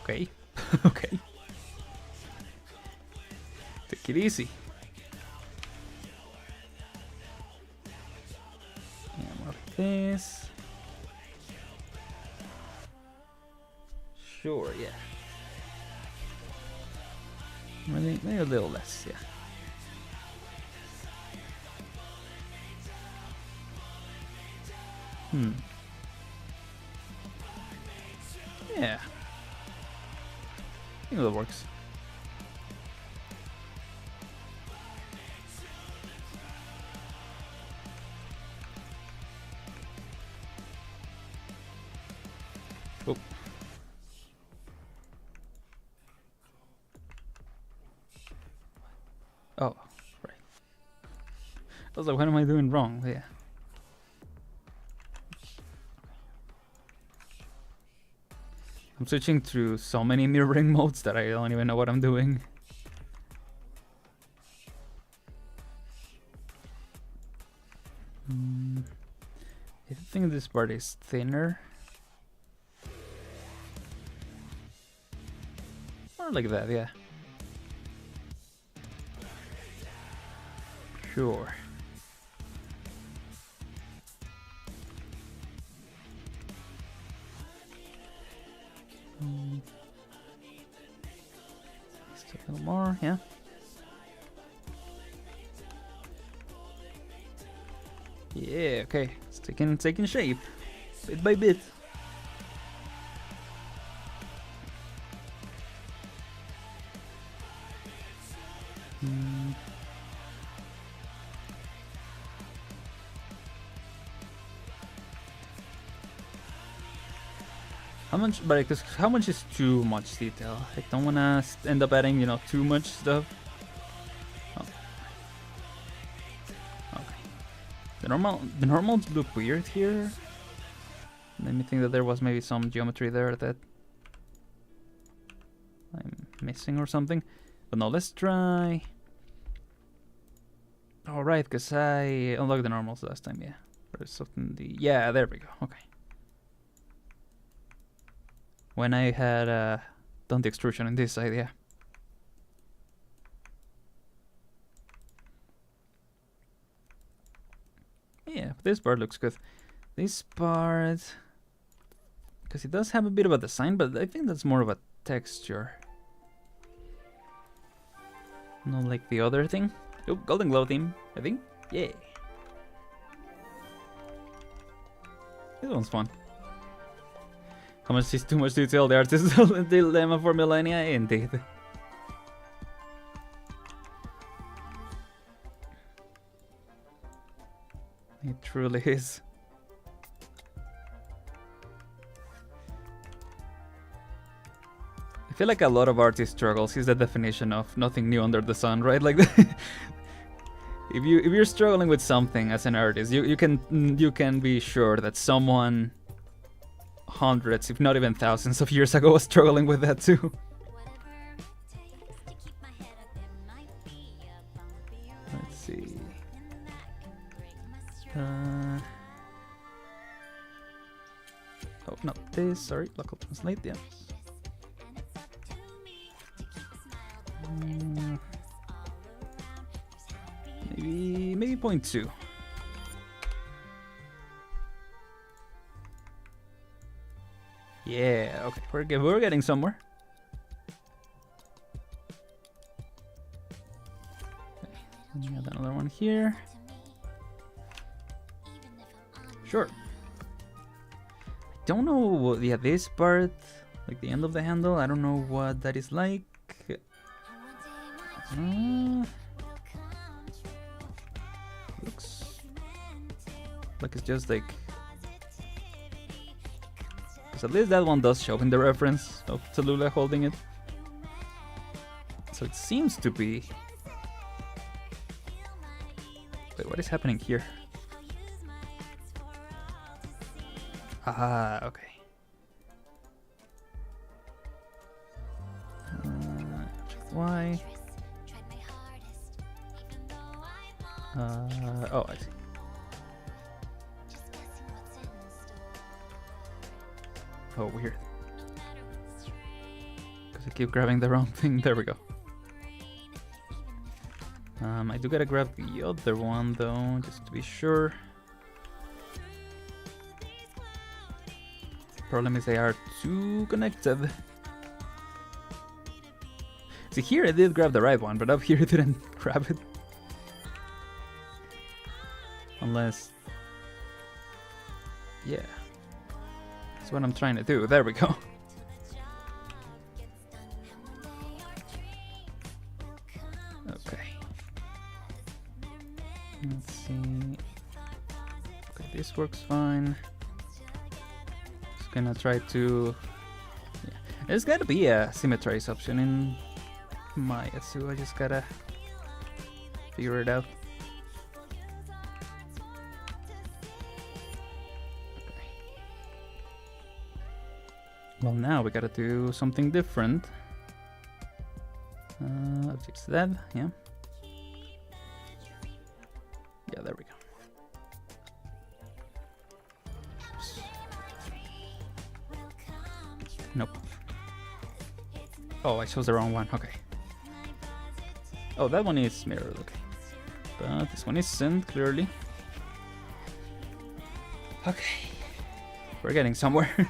Okay. Okay. Take it easy. This. Sure, yeah. Maybe a little less, yeah. Yeah. I think that works. Oh. Oh, right. I was like, what am I doing wrong? Yeah. I'm switching through so many mirroring modes that I don't even know what I'm doing. I think this part is thinner. Or like that, yeah. Sure. Just a little more, yeah. Yeah, okay. It's taking shape, bit by bit. How much? But because how much is too much detail? I don't wanna end up adding, you know, too much stuff. Oh. Okay. The normals look weird here. Made me think that there was maybe some geometry there that I'm missing or something. But no, let's try. Alright, because I unlocked the normals last time, yeah. There's something yeah, there we go. Okay. When I had done the extrusion in this side, yeah. Yeah, this part looks good. This part, because it does have a bit of a design, but I think that's more of a texture. Not like the other thing. Oh, golden glow theme, I think. Yeah. This one's fun. How much is too much detail? The artistic dilemma for millennia, indeed. It truly is. I feel like a lot of artist struggles is the definition of nothing new under the sun, right? Like, if you're struggling with something as an artist, you can be sure that someone hundreds, if not even thousands of years ago was struggling with that too. Let's see. Oh, not this. Sorry, local translate. Yeah. Maybe 0.2. Yeah, okay, we're getting somewhere. Okay, add another one here. Sure. I don't know. Yeah, this part, like the end of the handle, I don't know what that is like. Looks like it's just like. Because at least that one does show in the reference of Talulah holding it. So it seems to be. Wait, what is happening here? Ah, okay. Why? Oh, I see. Oh, weird. Because I keep grabbing the wrong thing. There we go. I do gotta grab the other one though, just to be sure. Problem is they are too connected. See, here I did grab the right one, but up here I didn't grab it. Unless... yeah. That's what I'm trying to do. There we go. Okay. Let's see. Okay, this works fine. Just gonna try to... yeah. There's gotta be a symmetrize option in Maya, so I just gotta figure it out. Okay. Well, now we gotta do something different. Fix that, yeah. Yeah, there we go. Oops. Nope. Oh, I chose the wrong one, okay. Oh, that one is mirrored, okay. But this one isn't, clearly. Okay. We're getting somewhere.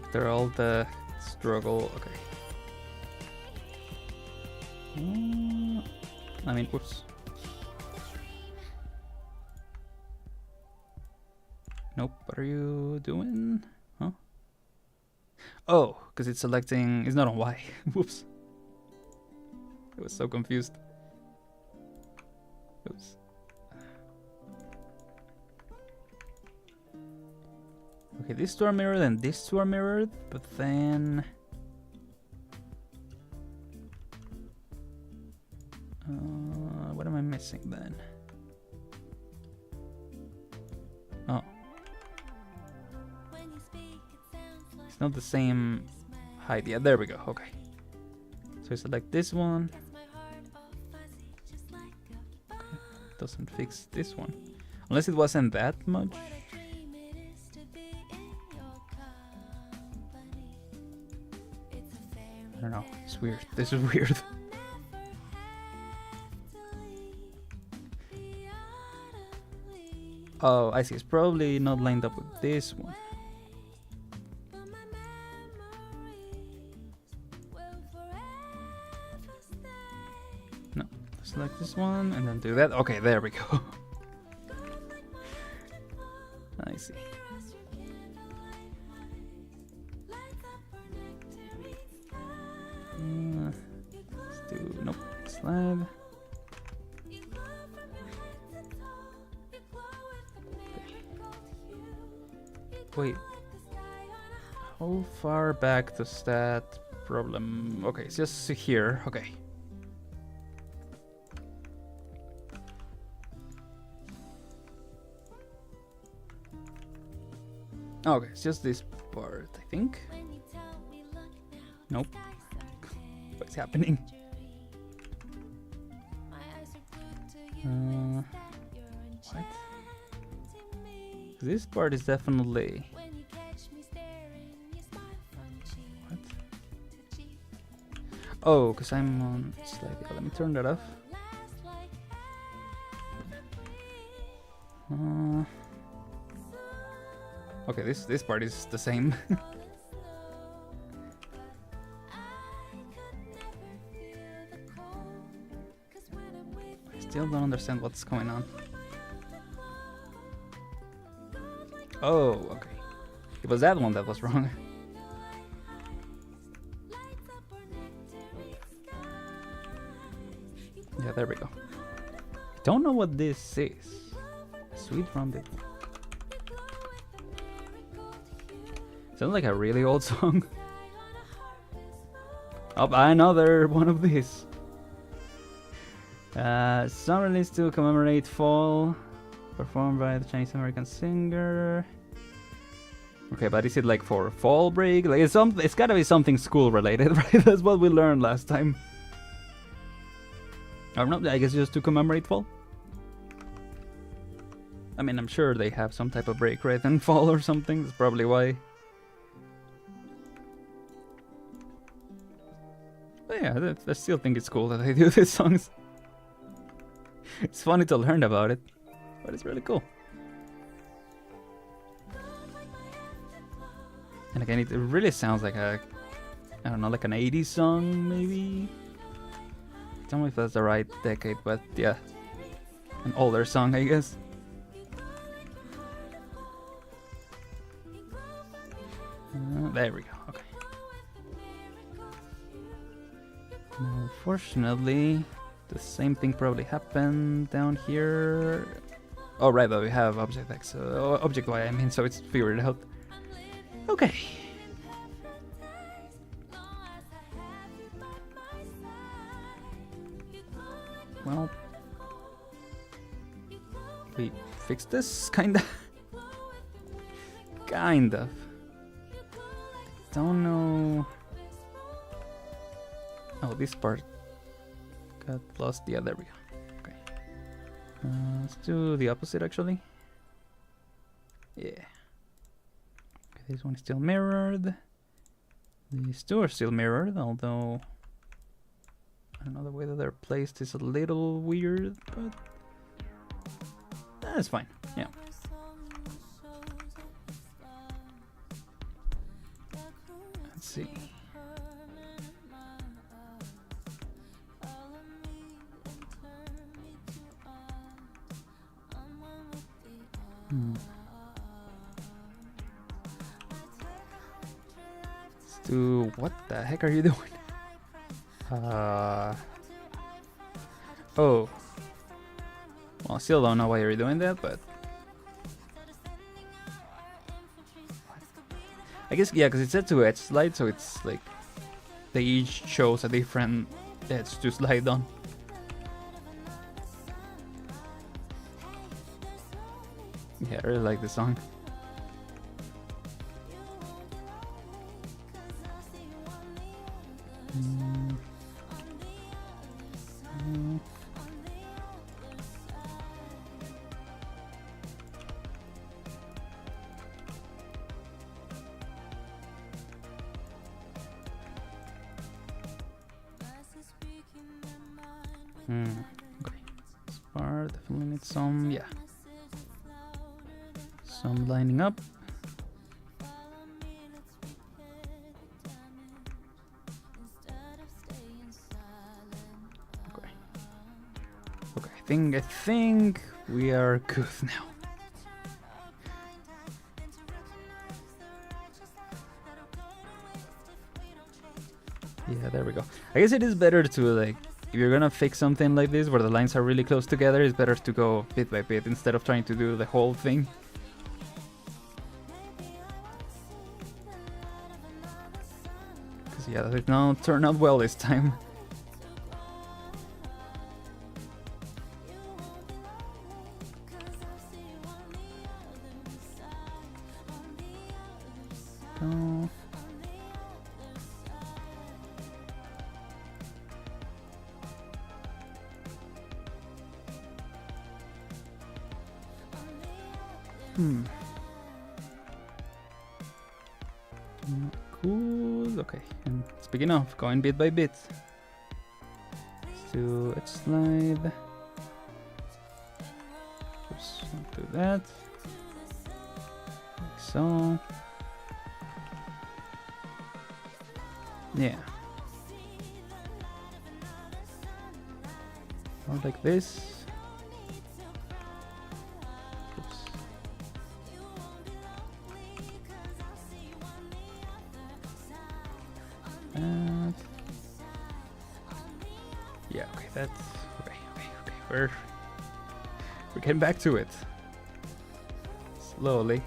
After all the struggle, okay. I mean, whoops. Nope, what are you doing? Huh? Oh, because it's selecting... It's not on Y. Whoops. I was so confused. Oops. Okay, these two are mirrored and these two are mirrored, but then... what am I missing then? Oh. It's not the same height. Yeah, there we go. Okay. So I select this one. Okay. Doesn't fix this one. Unless it wasn't that much. I don't know. It's weird. This is weird. Oh, I see. It's probably not lined up with this one. No. Select this one and then do that. Okay, there we go. I see. Let's do... Nope. Slide. Wait, how far back does that problem? Okay, it's just here. Okay. Okay, it's just this part, I think. Nope. What's happening? What? This part is definitely... What? Oh, because I'm on... Let me turn that off. Okay, this part is the same. I still don't understand what's going on. Oh, okay. It was that one that was wrong. Yeah, there we go. I don't know what this is. Sweet Rounded. Sounds like a really old song. Oh, another one of these. Song released to commemorate fall. Performed by the Chinese American singer. Okay, but is it like for fall break? Like it's gotta be something school related, right? That's what we learned last time. I don't know, I guess just to commemorate fall. I mean, I'm sure they have some type of break right in fall or something. That's probably why. But yeah, I still think it's cool that they do these songs. It's funny to learn about it. But it's really cool. And again, it really sounds like a... I don't know, like an 80s song, maybe? I don't know if that's the right decade, but yeah. An older song, I guess. There we go, okay. Now, unfortunately, the same thing probably happened down here. Oh, right, but we have Object X, Object Y, I mean, so it's figured out. Okay. Well, we fixed this, kinda. Kind of. Don't know. Oh, this part got lost. Yeah, there we go. Okay. Let's do the opposite, actually. Yeah. Okay, this one is still mirrored. These two are still mirrored, although I don't know, the way that they're placed is a little weird, but that's fine. Yeah. Let's see. to... What the heck are you doing? Oh. Well, still don't know why you're doing that, but... I guess, yeah, because it's set to edge slide, so it's like... They each chose a different edge to slide on. Yeah, I really like this song. Okay. This part definitely needs some, yeah. Some lining up. Okay. Okay, I think we are good now. Yeah, there we go. I guess it is better to, like, if you're gonna fix something like this where the lines are really close together, it's better to go bit by bit instead of trying to do the whole thing. Because yeah, that did not turn out well this time. Go. Cool. Okay, and speaking of going bit by bit, let's do edge slide. Just do that. Like so. Yeah. Or like this. Yeah, okay, that's okay. We're getting back to it. Slowly.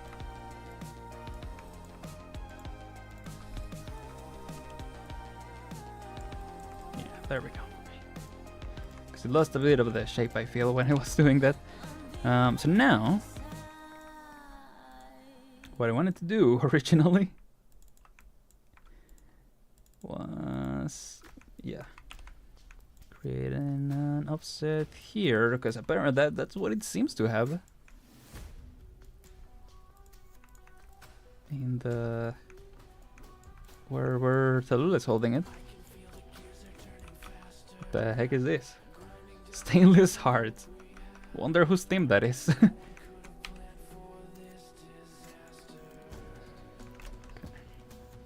Yeah, there we go. Because it lost a bit of the shape, I feel, when I was doing that. So now, what I wanted to do originally was, yeah, create an offset here, because apparently that's what it seems to have in the where Talulah is holding it. What the heck is this? Stainless heart. Wonder whose theme that is. Okay.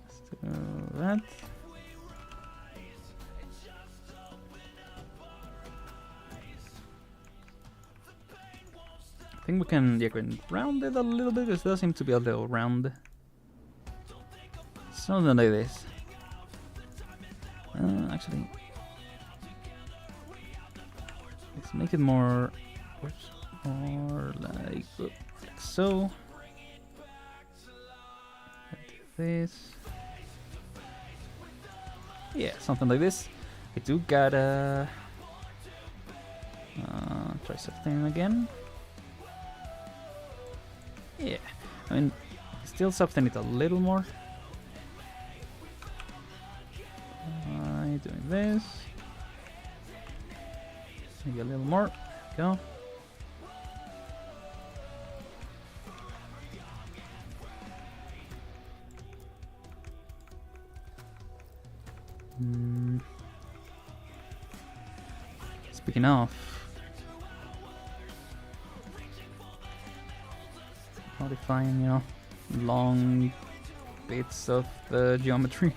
Let's do that. I think we can, yeah, go and round it a little bit, because it does seem to be a little round. Something like this. Actually, let's make it more, like so. Do this. Yeah, something like this. I do gotta try something again. Yeah, I mean, still soften it a little more. Doing this. Maybe a little more. There we go. Speaking of, modifying, you know, long bits of the geometry.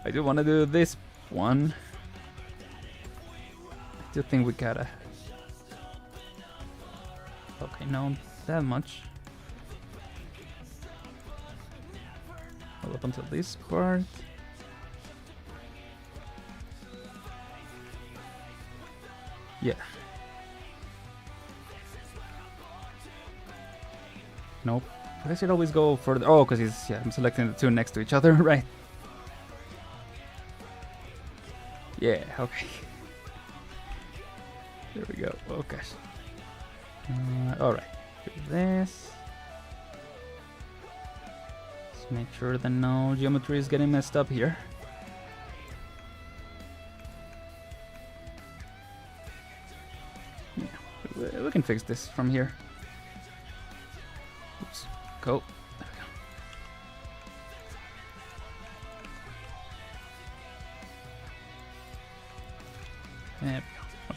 I do want to do this one. I do think we gotta. Okay, not that much. up until this part. Yeah. Nope. I should always go further. Oh, because I'm selecting the two next to each other, right? Yeah, okay. There we go. Oh gosh. Alright. Do this. Let's make sure that no geometry is getting messed up here. Yeah, we can fix this from here. Oops. Go. There we go. There we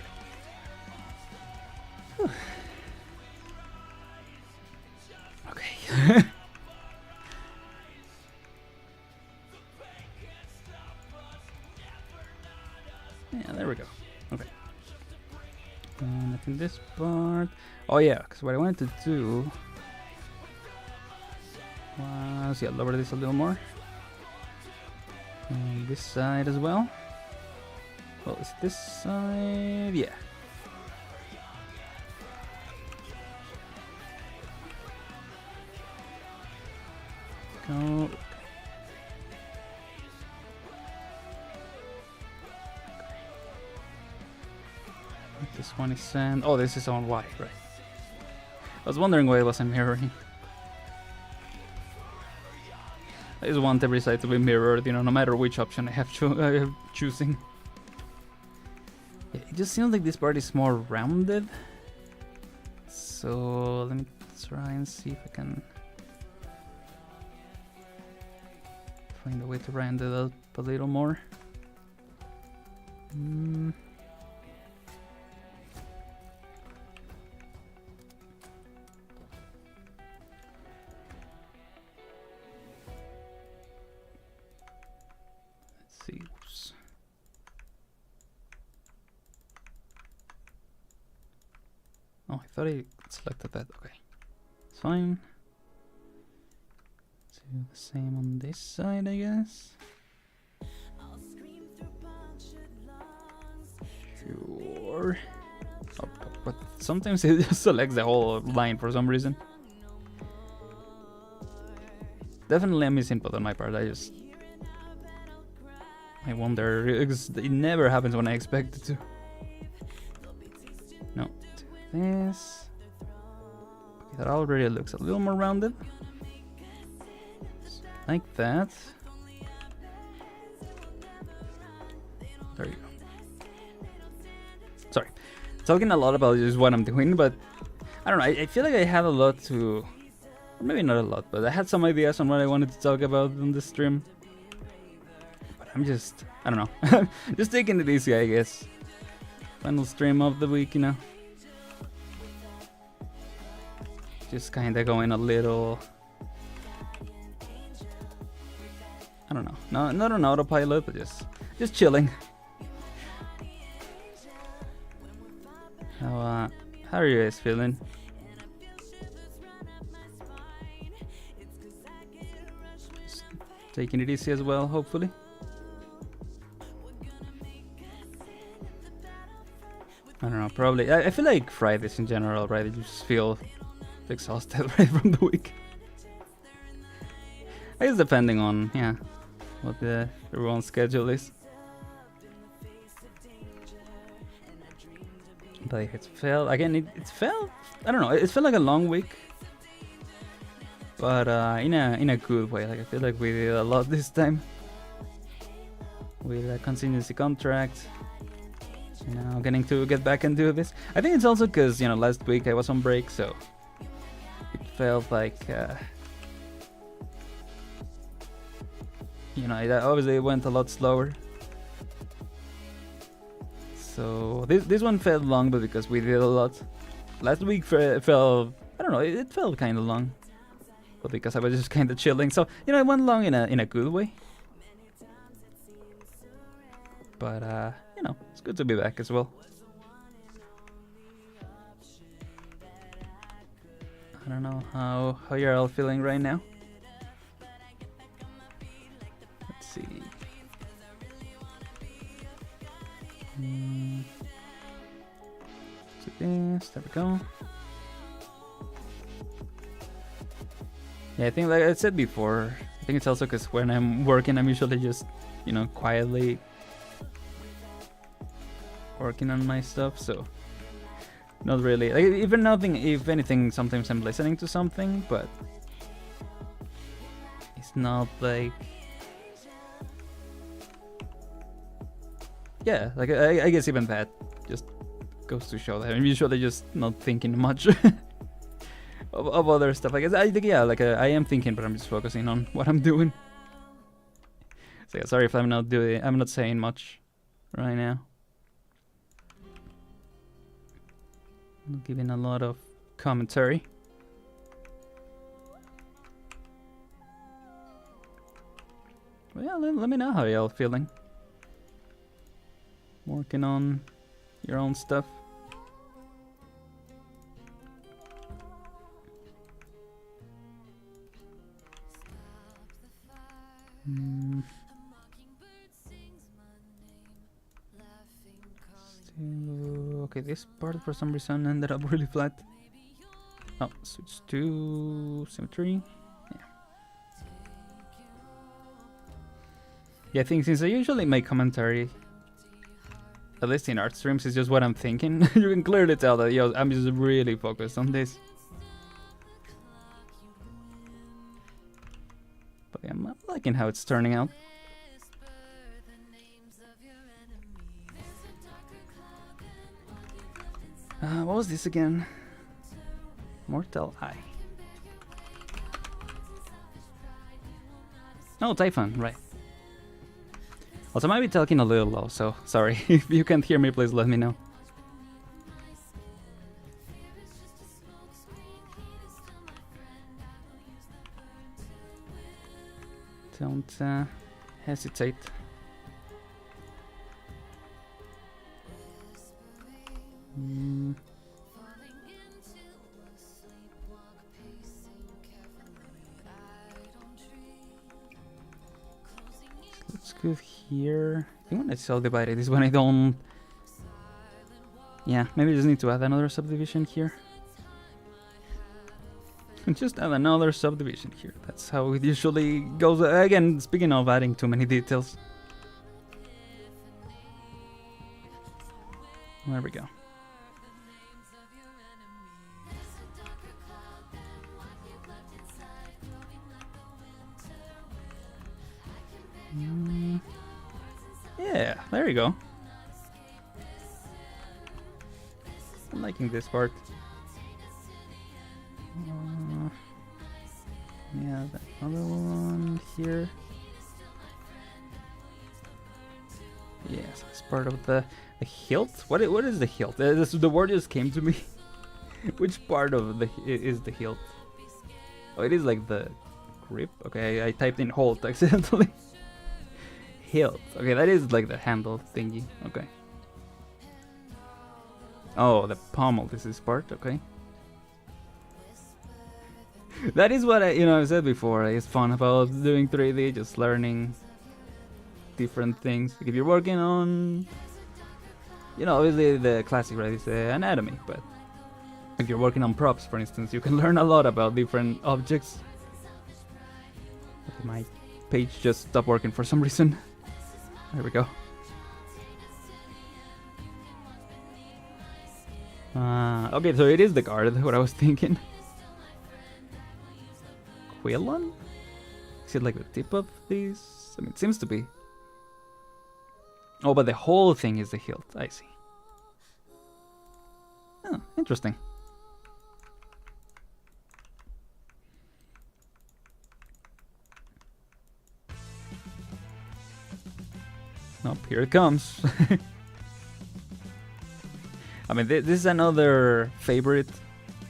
go. Okay. Okay. Yeah, there we go. Okay. And I think this part. Oh yeah, because what I wanted to do was lower this a little more. And this side as well. Well, is this side? Yeah. Go. This one is sand. Oh, this is on white, right? I was wondering why it wasn't mirroring. I just want every side to be mirrored, you know, no matter which option I have choosing. Yeah, it just seems like this part is more rounded. So let me try and see if I can find a way to round it up a little more. See. Oops. Oh, I thought I selected that. Okay, it's fine. Do the same on this side, I guess. Sure. Oh, but sometimes it just selects the whole line for some reason. Definitely a misinput on my part. I wonder, it never happens when I expect it to. No, do this. Okay, that already looks a little more rounded. Like that. There you go. Sorry, talking a lot about just what I'm doing, but I don't know, I feel like I had a lot to... Maybe not a lot, but I had some ideas on what I wanted to talk about on the stream. I'm just, I don't know, just taking it easy, I guess. Final stream of the week, you know. Just kinda going a little, I don't know, no, not on autopilot, but just chilling. How are you guys feeling? Just taking it easy as well, hopefully. I don't know, probably. I feel like Fridays in general, right? You just feel exhausted right from the week. I guess depending on, yeah, what everyone's schedule is. But it felt, again, it felt, I don't know, it felt like a long week. But in a good way. Like I feel like we did a lot this time. With a contingency contract. You know, getting to get back and do this. I think it's also because, you know, last week I was on break, so it felt like, you know, it obviously went a lot slower. So this one felt long, but because we did a lot. Last week felt, I don't know, it felt kind of long, but because I was just kind of chilling. So, you know, it went long in a good way. But you know, it's good to be back as well. I don't know how you're all feeling right now. To this, there we go. Yeah, I think like I said before, I think it's also because when I'm working, I'm usually just, you know, quietly working on my stuff, so not really, like, even nothing, if anything, sometimes I'm listening to something, but it's not like, yeah, like I guess even that just goes to show that I'm usually just not thinking much of other stuff. I guess I think, yeah, like I am thinking, but I'm just focusing on what I'm doing. So yeah, sorry if I'm not saying much right now. I'm giving a lot of commentary. Well, yeah, let me know how y'all feeling. Working on your own stuff. Okay, this part for some reason ended up really flat. Oh, switch to symmetry. Yeah. Yeah, I think since I usually make commentary, at least in art streams, it's just what I'm thinking. You can clearly tell that, yo, I'm just really focused on this. But yeah, I'm liking how it's turning out. What was this again? Mortal Eye. Oh, Typhon, right. Also, I might be talking a little low, so sorry. If you can't hear me, please let me know. Don't hesitate. Let's go here. I think when it's all divided is when I don't... Yeah, maybe I just need to add another subdivision here. Just add another subdivision here. That's how it usually goes. Again, speaking of adding too many details. There we go. Yeah, there you go. I'm liking this part. Yeah, that other one here. Yes, it's part of the hilt. What is the hilt? The word just came to me. Which part of the is the hilt? Oh, it is like the grip. Okay, I typed in hold accidentally. Hilt. Okay, that is like the handle thingy. Okay. Oh, the pommel. This is part. Okay. That is what I said before. It's fun about doing 3D, just learning different things. Like if you're working on, obviously the classic, right, is the anatomy. But if you're working on props, for instance, you can learn a lot about different objects. My page just stopped working for some reason. There we go. Okay, so it is the guard. What I was thinking. Quillon? Is it like the tip of these? I mean, it seems to be. Oh, but the whole thing is the hilt. I see. Oh, interesting. Oh, here it comes. I mean, this is another favorite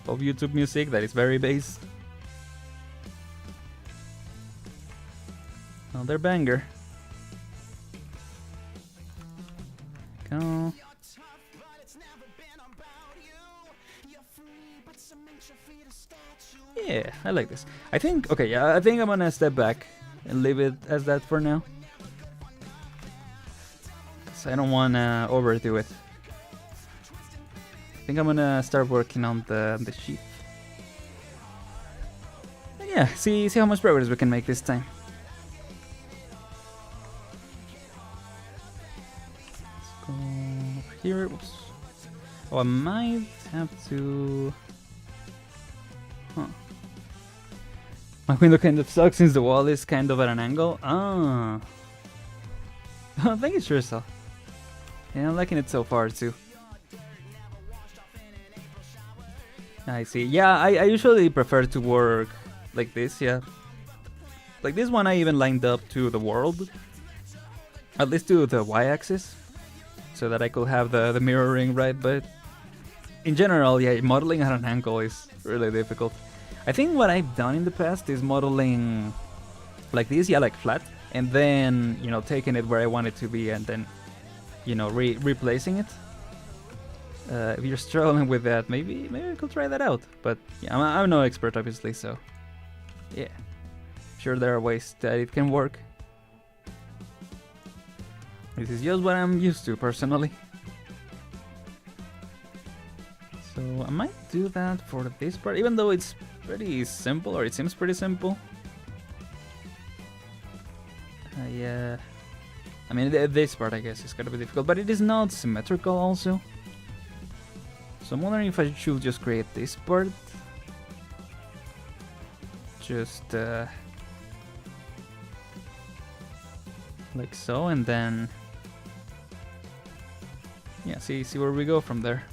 of YouTube music that is very bass. Another banger. Go. Yeah, I like this. I think, okay, yeah, I think I'm gonna step back and leave it as that for now. so I don't want to overdo it. I think I'm gonna start working on the sheath. And yeah, see how much progress we can make this time. Let's go over here. Oops. Oh, I might have to... Huh. My window kind of sucks since the wall is kind of at an angle. Ah. Thank you, Shercell. Yeah, I'm liking it so far too. I see. Yeah, I usually prefer to work like this, yeah. Like this one I even lined up to the world. At least to the y-axis. So that I could have the mirroring right, but... In general, yeah, modeling at an angle is really difficult. I think what I've done in the past is modeling like this, yeah, like flat. And then, you know, taking it where I want it to be and then, you know, replacing it. If you're struggling with that, maybe I could try that out. But yeah, I'm no expert, obviously, so yeah, sure there are ways that it can work. This is just what I'm used to personally. So I might do that for this part, even though it's pretty simple, or it seems pretty simple. Yeah, I mean this part I guess is gonna be difficult, but it is not symmetrical also. So I'm wondering if I should just create this part. Just like so, and then yeah, see where we go from there.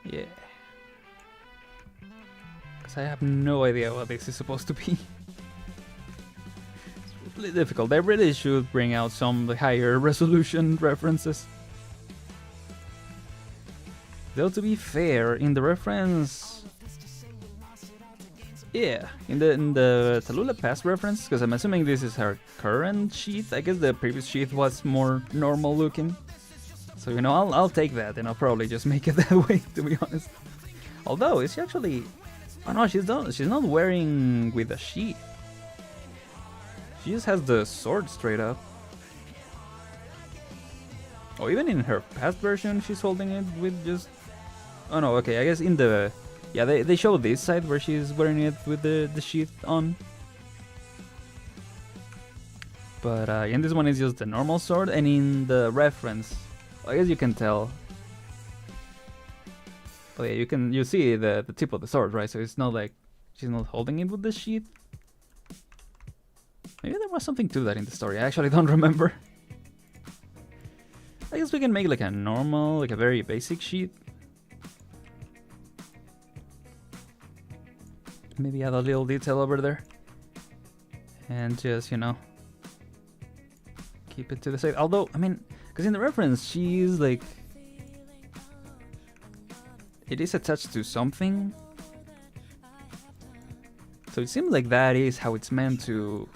Yeah. Because I have no idea what this is supposed to be. It's really difficult. They really should bring out some higher resolution references. Though to be fair, in the reference... Yeah, in the Talulah past reference, because I'm assuming this is her current sheath. I guess the previous sheath was more normal looking. So, you know, I'll take that and I'll probably just make it that way, to be honest. Although, is she actually... Oh no, she's not wearing with a sheath. She just has the sword straight up. Oh, even in her past version, she's holding it with just... Oh no, okay, I guess in the... Yeah, they show this side where she's wearing it with the sheath on. But in this one is just the normal sword, and in the reference... I guess you can tell. Oh yeah, you see the tip of the sword, right? So it's not like she's not holding it with the sheath. Maybe there was something to that in the story. I actually don't remember. I guess we can make like a normal, like a very basic sheath. Maybe add a little detail over there. And just, you know, keep it to the side. Although, I mean, because in the reference, she's like... It is attached to something. So it seems like that is how it's meant to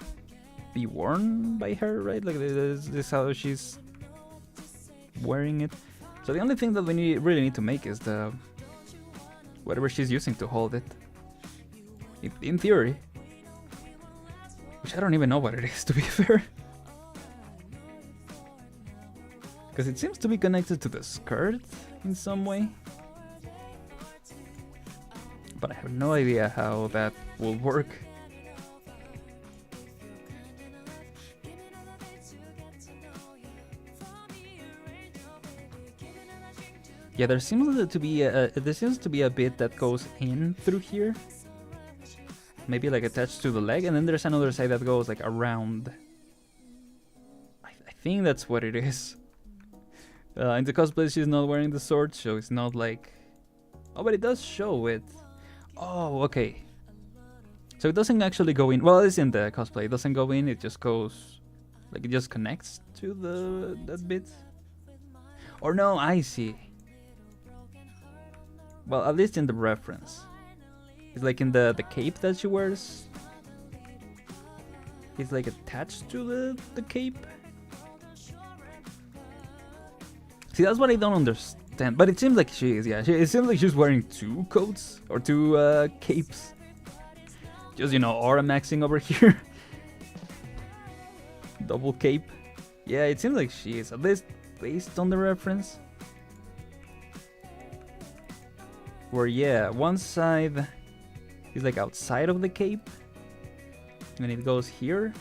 be worn by her, right? Like this is how she's wearing it. So the only thing that we really need to make is the... whatever she's using to hold it. In theory. Which I don't even know what it is, to be fair. Because it seems to be connected to the skirt in some way. But I have no idea how that will work. Yeah, there seems to be a bit that goes in through here. Maybe like attached to the leg, and then there's another side that goes like around. I think that's what it is. In the cosplay, she's not wearing the sword, so it's not like... Oh, but it does show it. Oh, okay. So it doesn't actually go in... Well, it's in the cosplay. It doesn't go in, it just goes... Like, it just connects to that bit. Or no, I see. Well, at least in the reference. It's like in the cape that she wears. It's like attached to the cape. See, that's what I don't understand. 10. But it seems like she is, yeah. It seems like she's wearing 2 coats or 2 capes. Just, you know, aura maxing over here. Double cape. Yeah, it seems like she is, at least based on the reference. Where, yeah, one side is like outside of the cape. And it goes here.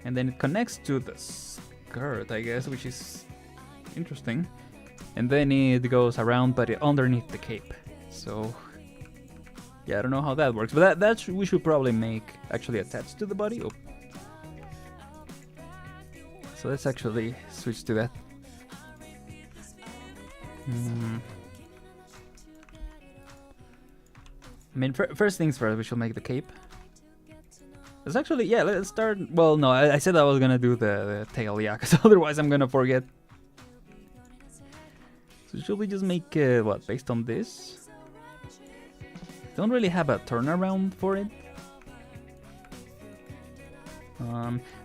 And then it connects to the skirt, I guess, which is interesting. And then it goes around, but underneath the cape. So, yeah, I don't know how that works. But we should probably make actually attached to the body. Oh. So let's actually switch to that. I mean, first things first, we should make the cape. Let's actually, yeah, let's start. Well, no, I said I was gonna do the tail, yeah, because otherwise I'm gonna forget. So should we just make, what, based on this? Don't really have a turnaround for it.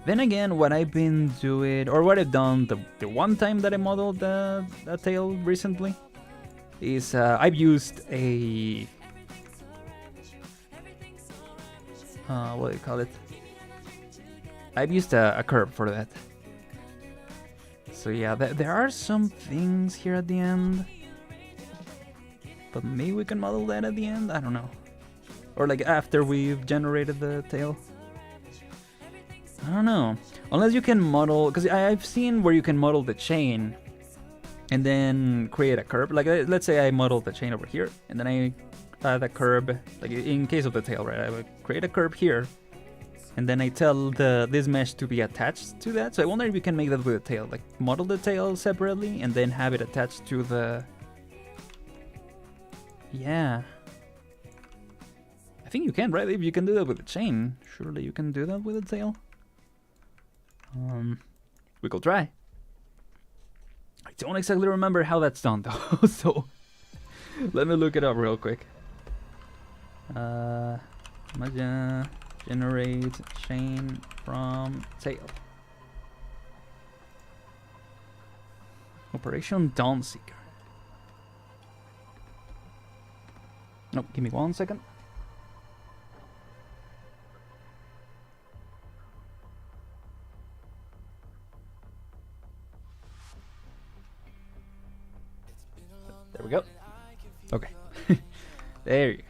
Then again, what I've been doing, or what I've done the one time that I modeled the tail recently, is I've used a... what do you call it? I've used a curve for that. So yeah, there are some things here at the end. But maybe we can model that at the end? I don't know. Or like after we've generated the tail. I don't know. Unless you can model... Because I've seen where you can model the chain and then create a curve. Like let's say I model the chain over here and then I add a curve. Like in case of the tail, right? I would create a curve here. And then I tell this mesh to be attached to that. So I wonder if you can make that with a tail. Like model the tail separately and then have it attached to the... Yeah. I think you can, right? If you can do that with a chain, surely you can do that with a tail. We could try. I don't exactly remember how that's done though. So let me look it up real quick. Generate chain from tail. Operation Dawn Seeker. Nope, give me 1 second. There we go. Okay. There you go.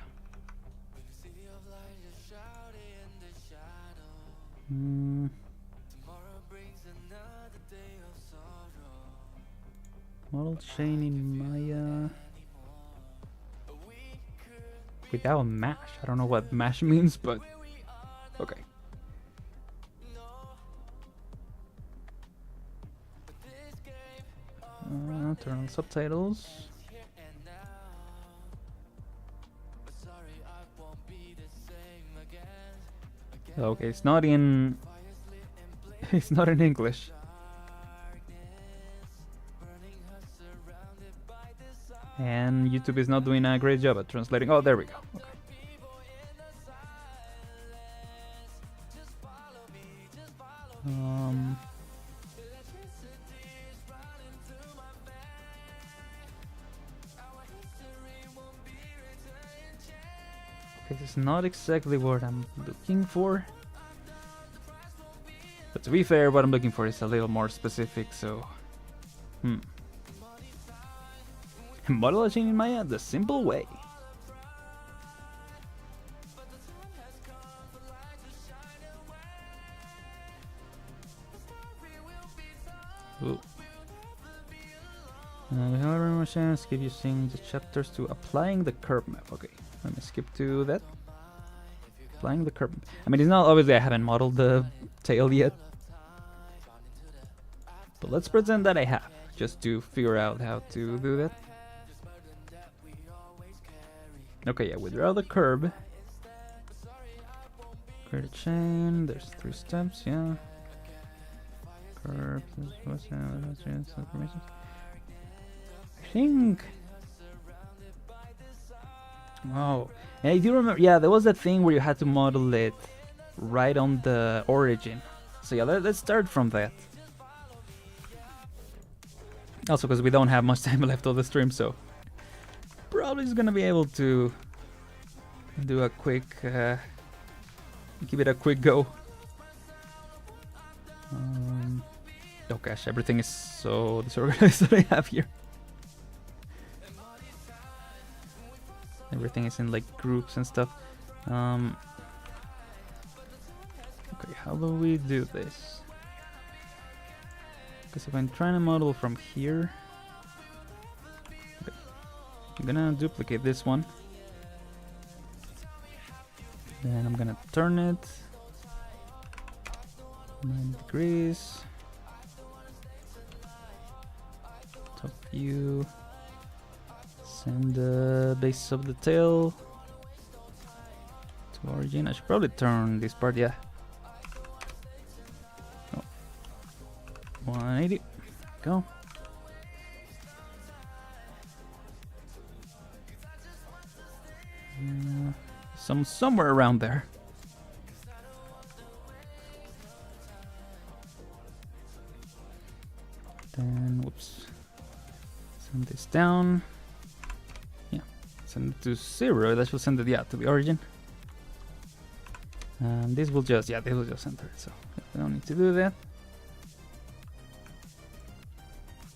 Model chain in Maya without mash. I don't know what mash means, but okay. Turn on subtitles. Okay, it's not in English. And YouTube is not doing a great job at translating. Oh, there we go. Okay. Okay, this is not exactly what I'm looking for. But to be fair, what I'm looking for is a little more specific, so... Model a chain in Maya the simple way. Ooh. However, machine skip using the chapters to applying the curve map. Okay, let me skip to that. Applying the curve. I mean, it's not obviously I haven't modeled the tail yet, but let's pretend that I have, just to figure out how to do that. Okay, yeah, withdraw the curve. Create a chain. There's 3 steps, yeah. Curve. I think. Oh, and I do remember. Yeah, there was that thing where you had to model it right on the origin. So yeah, let's start from that. Also because we don't have much time left of the stream, so probably just gonna be able to do a quick, give it a quick go. Oh gosh, everything is so disorganized that I have here. Everything is in like groups and stuff. Okay, how do we do this? Because if I'm trying to model from here, okay, I'm gonna duplicate this one. Then I'm gonna turn it 9 degrees. Top view. Send the base of the tail to origin. I should probably turn this part, yeah. Oh. 180. Go. Somewhere around there. Then, whoops. Send this down. Yeah, send it to 0. That should send it, yeah, to the origin. And this will just, yeah, this will just enter it. So we don't need to do that.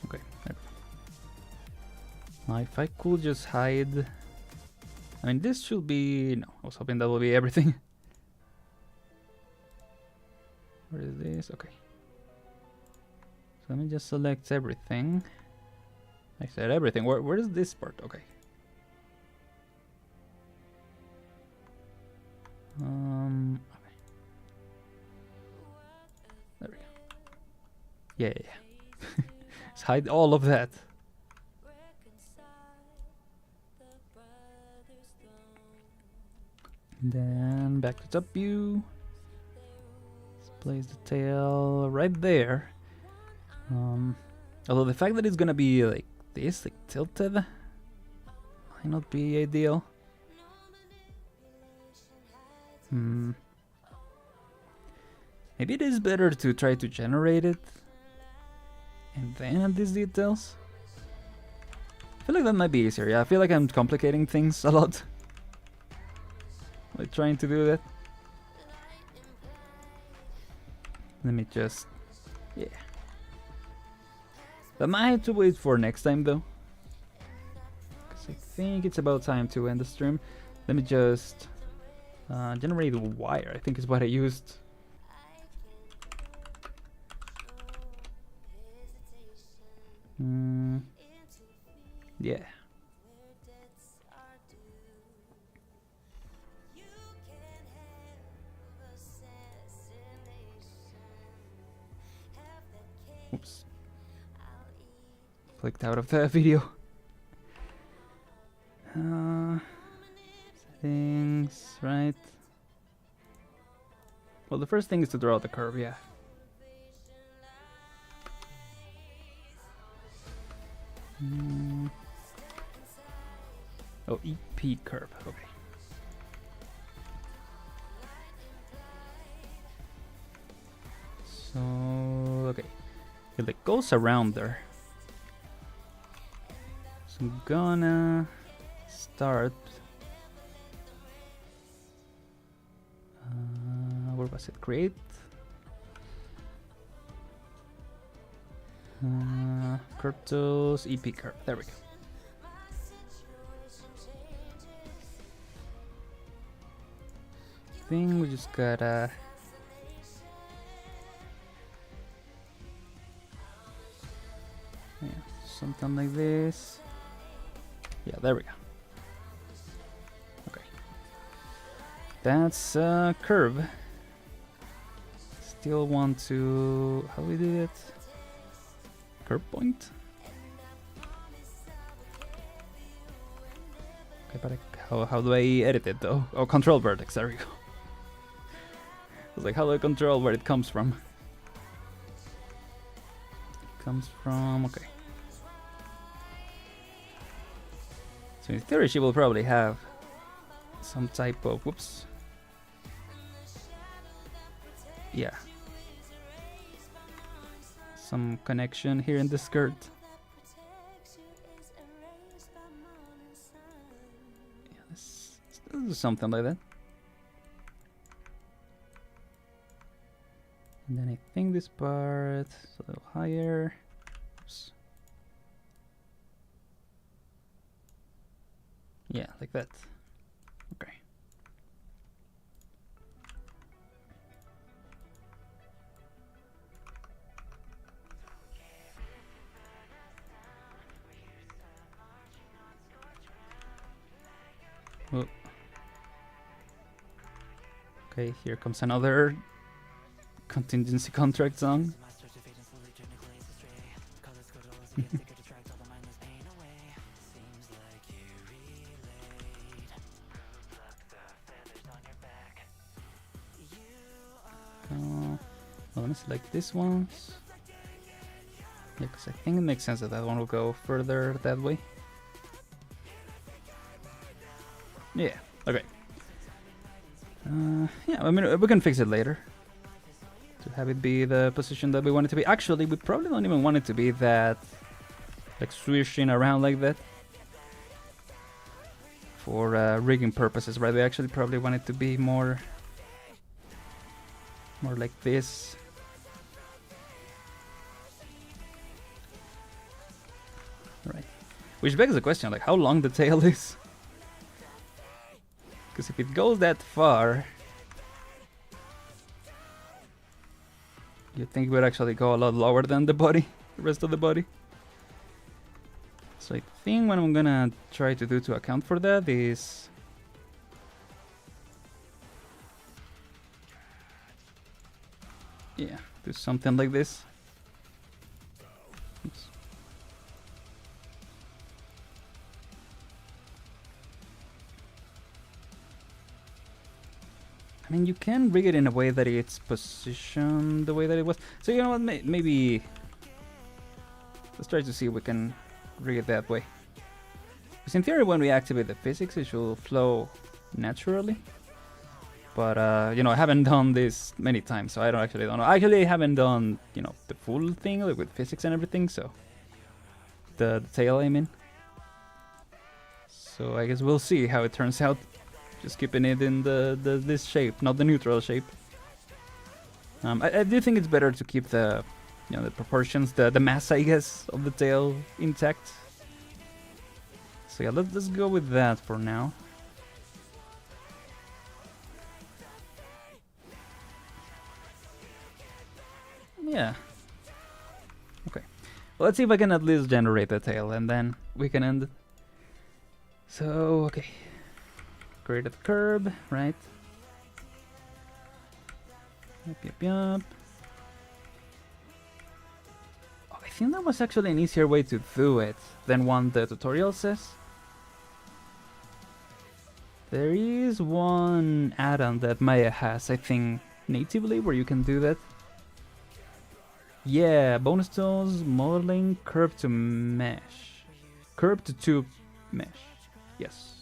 Okay. There. Now, if I could just hide. I mean, this should be... No, I was hoping that will be everything. Where is this? Okay. So let me just select everything. I said everything. Where is this part? Okay. Okay. There we go. Yeah. Let's hide all of that. Then back to top view. Let's place the tail right there. Although the fact that it's gonna be like this, like tilted, might not be ideal. Maybe it is better to try to generate it and then add these details. I feel like that might be easier. Yeah, I feel like I'm complicating things a lot. Like trying to do that. Let me just, yeah. I might have to wait for next time though, because I think it's about time to end the stream. Let me just generate a wire. I think is what I used. Yeah. Oops. Clicked out of the video. Settings, right? Well, the first thing is to draw the curve, yeah. Oh, EP curve, okay. So, okay. It like goes around there. So I'm gonna start. Where was it? Create. Curve tools, EP curve. There we go. I think we just gotta. Yeah, something like this. Yeah, there we go. Okay. That's a curve. Still want to... How do we do that? Curve point? Okay, but how do I edit it though? Oh, control vertex, there we go. I was like, how do I control where it comes from? It comes from... Okay. So in theory she will probably have some type of... Whoops. Yeah. Some connection here in the skirt. do something like that. And then I think this part is a little higher. Oops. Yeah, like that. Okay. Oh. Okay, here comes another contingency contract song. Let me select this one. Yeah, because I think it makes sense that that one will go further that way. Yeah, okay. Yeah, I mean, we can fix it later to have it be the position that we want it to be. Actually, we probably don't even want it to be that, like, swishing around like that for rigging purposes, right? We actually probably want it to be more like this. Right. Which begs the question, like, how long the tail is. Because if it goes that far, you'd think it would actually go a lot lower than the body, the rest of the body. So I think what I'm gonna try to do to account for that is... yeah, do something like this. Oops. I mean, you can rig it in a way that it's positioned the way that it was. So you know what, maybe... let's try to see if we can rig it that way. Because in theory, when we activate the physics, it should flow naturally. But, you know, I haven't done this many times, so I don't know. Actually, I haven't done, you know, the full thing, like with physics and everything, so... the tail, I mean. So I guess we'll see how it turns out. Just keeping it in this shape, not the neutral shape. I do think it's better to keep the, you know, the proportions, the mass, I guess, of the tail intact. So yeah, let's go with that for now. Yeah. Okay. Well, let's see if I can at least generate the tail, and then we can end it. So, okay. Created curb, right? Yup. Oh, I think that was actually an easier way to do it than one the tutorial says. There is one add-on that Maya has, I think, natively, where you can do that. Yeah, bonus tools, modeling, curve to mesh. Curve to tube mesh. Yes.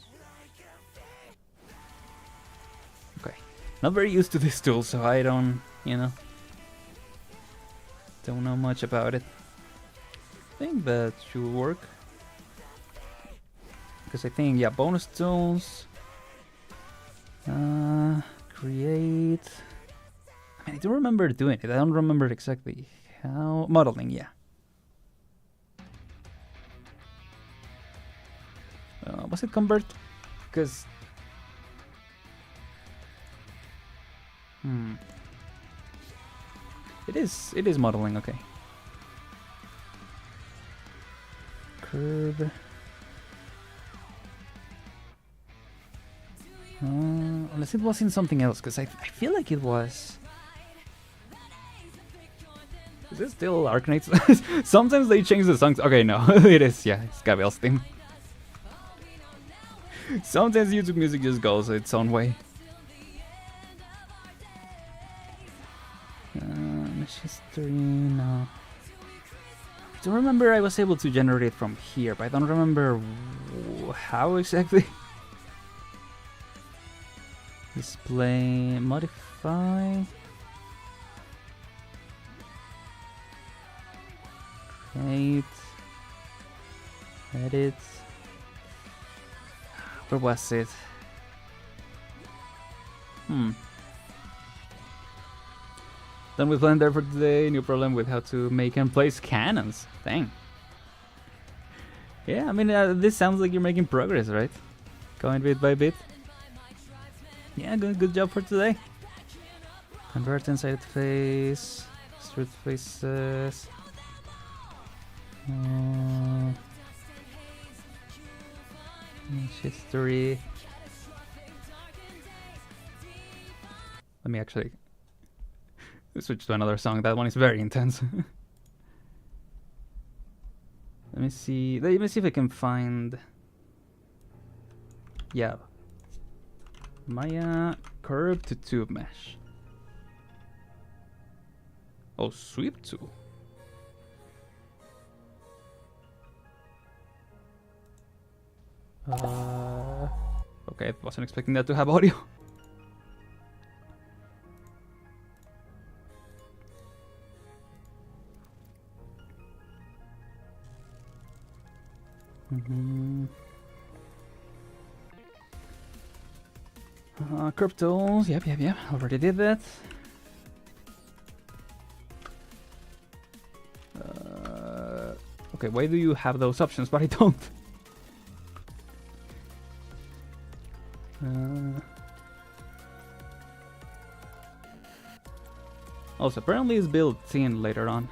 Okay. Not very used to this tool, so I don't, you know, don't know much about it. I think that should work. Because I think, yeah, bonus tools. Create. I mean, I don't remember doing it. I don't remember exactly how. Modeling, yeah. Was it convert? Because it is modeling, okay. Curve. Unless it was in something else, because I feel like it was. Is it still Arknights? Sometimes they change the songs. Okay, no, it is, yeah, it's Gabriel's theme. Sometimes YouTube music just goes its own way. History, no. I don't remember I was able to generate it from here, but I don't remember how exactly. Display, modify, create, edit. Where was it? Done with Blender for today. New problem with how to make and place cannons. Dang. Yeah, I mean, this sounds like you're making progress, right? Going bit by bit. Yeah, good job for today. Convert inside face, street faces. History. Let me actually switch to another song. That one is very intense. Let me see if I can find. Yeah. Maya curve to tube mesh. Oh, sweep to. Okay, I wasn't expecting that to have audio. Cryptos, yep, already did that. Okay, why do you have those options, but I don't? Also, apparently it's built in later on.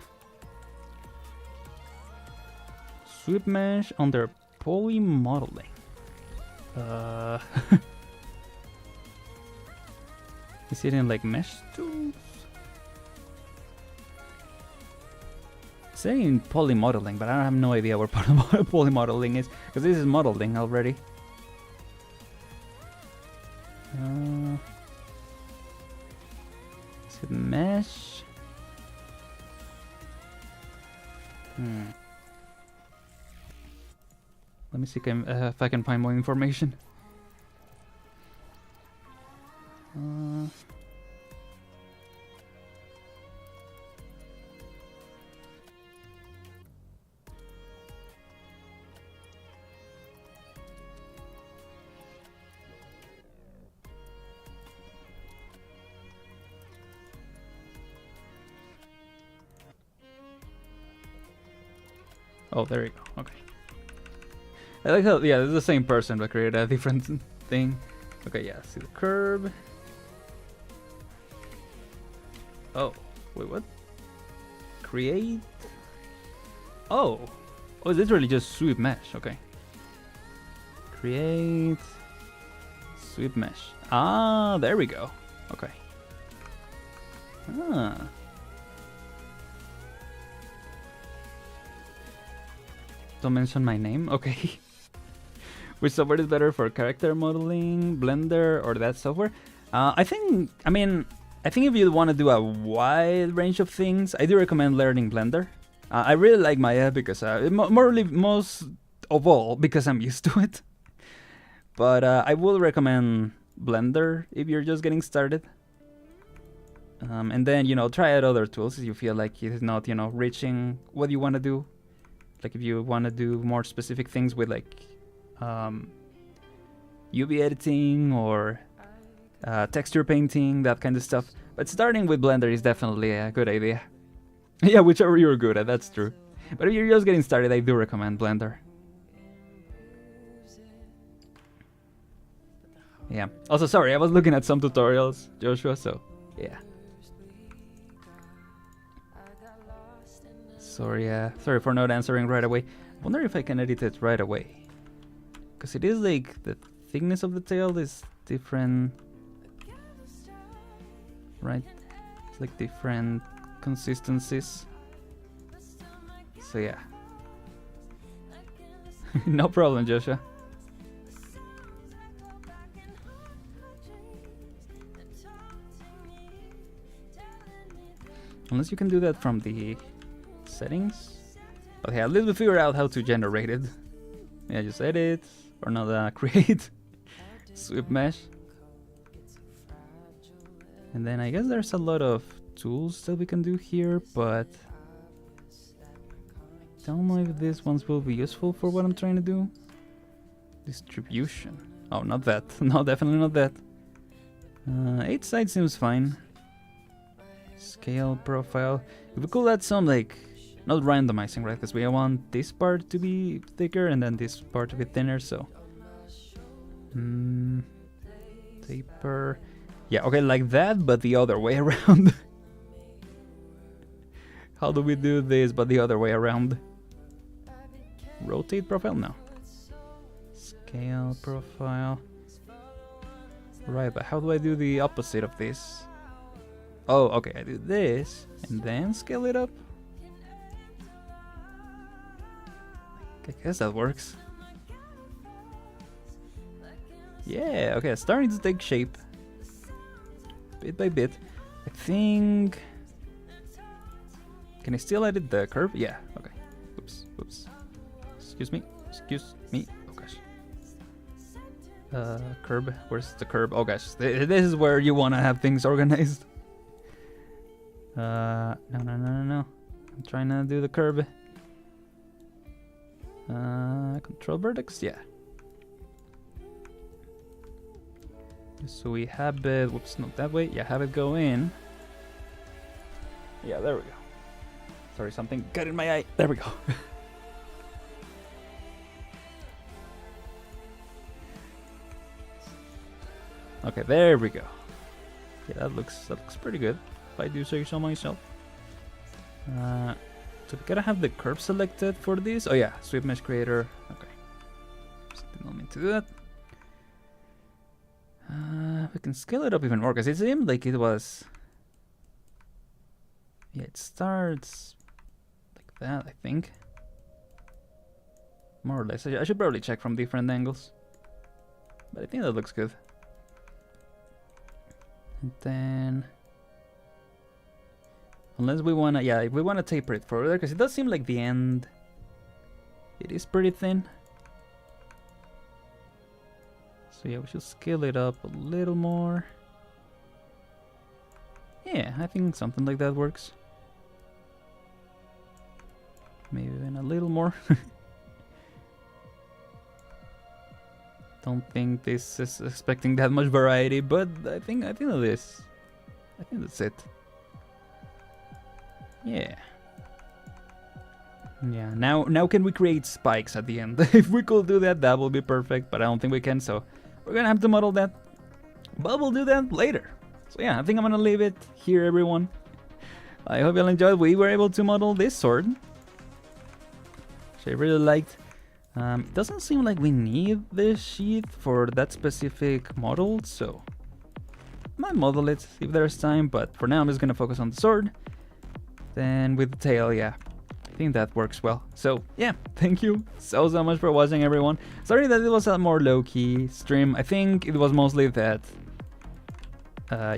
Sweep mesh under poly modeling. Is it in like mesh tools? It's saying poly modeling, but I have no idea what poly modeling is, because this is modeling already. Is it mesh? Let me see if I can find more information. Oh, there you go. Okay. I like how, yeah, this is the same person but created a different thing. Okay, yeah, see the curve. Oh, wait, what? Create? Oh, it's literally just sweep mesh. Okay. Create sweep mesh. Ah, there we go. Okay. Ah. Don't mention my name. Okay. Which software is better for character modeling, Blender or that software? I think if you want to do a wide range of things, I do recommend learning Blender. I really like Maya because most of all because I'm used to it. But I will recommend Blender if you're just getting started. And then, try out other tools if you feel like it's not, reaching what you want to do. Like if you want to do more specific things with like UV editing or texture painting, that kind of stuff. But starting with Blender is definitely a good idea. Yeah, whichever you're good at, that's true. But if you're just getting started, I do recommend Blender. Yeah. Also, sorry, I was looking at some tutorials, Joshua, so yeah. Sorry for not answering right away. I wonder if I can edit it right away. Because it is like the thickness of the tail is different. Right? It's like different consistencies. So yeah. No problem, Joshua. Unless you can do that from the settings. But yeah, at least we figure out how to generate it. Yeah, just edit or not create sweep mesh. And then I guess there's a lot of tools that we can do here, but don't know if these ones will be useful for what I'm trying to do. Distribution. Oh, not that. No, definitely not that. 8 side seems fine. Scale profile. If we could add some, like, not randomizing, right? Because we want this part to be thicker and then this part to be thinner, so. Taper. Yeah, okay, like that, but the other way around. How do we do this, but the other way around? Rotate profile? No. Scale profile. Right, but how do I do the opposite of this? Oh, okay, I do this, and then scale it up. I guess that works. Yeah, okay, it's starting to take shape. Bit by bit. I think... Can I still edit the curve? Yeah, okay. Oops, oops. Excuse me, oh gosh. Curb, where's the curb? Oh gosh, this is where you want to have things organized. No. I'm trying to do the curb. Control vertex, yeah. So we have it, whoops, not that way. Yeah, have it go in. Yeah, there we go. Sorry, something got in my eye. There we go. Okay, there we go. Yeah, that looks pretty good, if I do say so myself. So we gotta have the curve selected for this. Oh yeah, sweep mesh creator. Okay. Didn't mean to do that. We can scale it up even more because it seemed like it was. Yeah, it starts like that, I think. More or less. I should probably check from different angles, but I think that looks good. And then, unless we wanna, yeah, if we wanna taper it further, because it does seem like the end, it is pretty thin. So yeah, we should scale it up a little more. Yeah, I think something like that works. Maybe even a little more. Don't think this is expecting that much variety, but I think it is. I think that's it. Yeah. Yeah. Now can we create spikes at the end? If we could do that, that would be perfect. But I don't think we can, so we're gonna have to model that. But we'll do that later. So yeah, I think I'm gonna leave it here, everyone. I hope you all enjoyed. We were able to model this sword, which I really liked. It doesn't seem like we need the sheath for that specific model, so I might model it if there's time, but for now I'm just gonna focus on the sword. Then with the tail, yeah, I think that works well. So yeah, thank you so much for watching, everyone. Sorry that it was a more low-key stream. I think it was mostly that,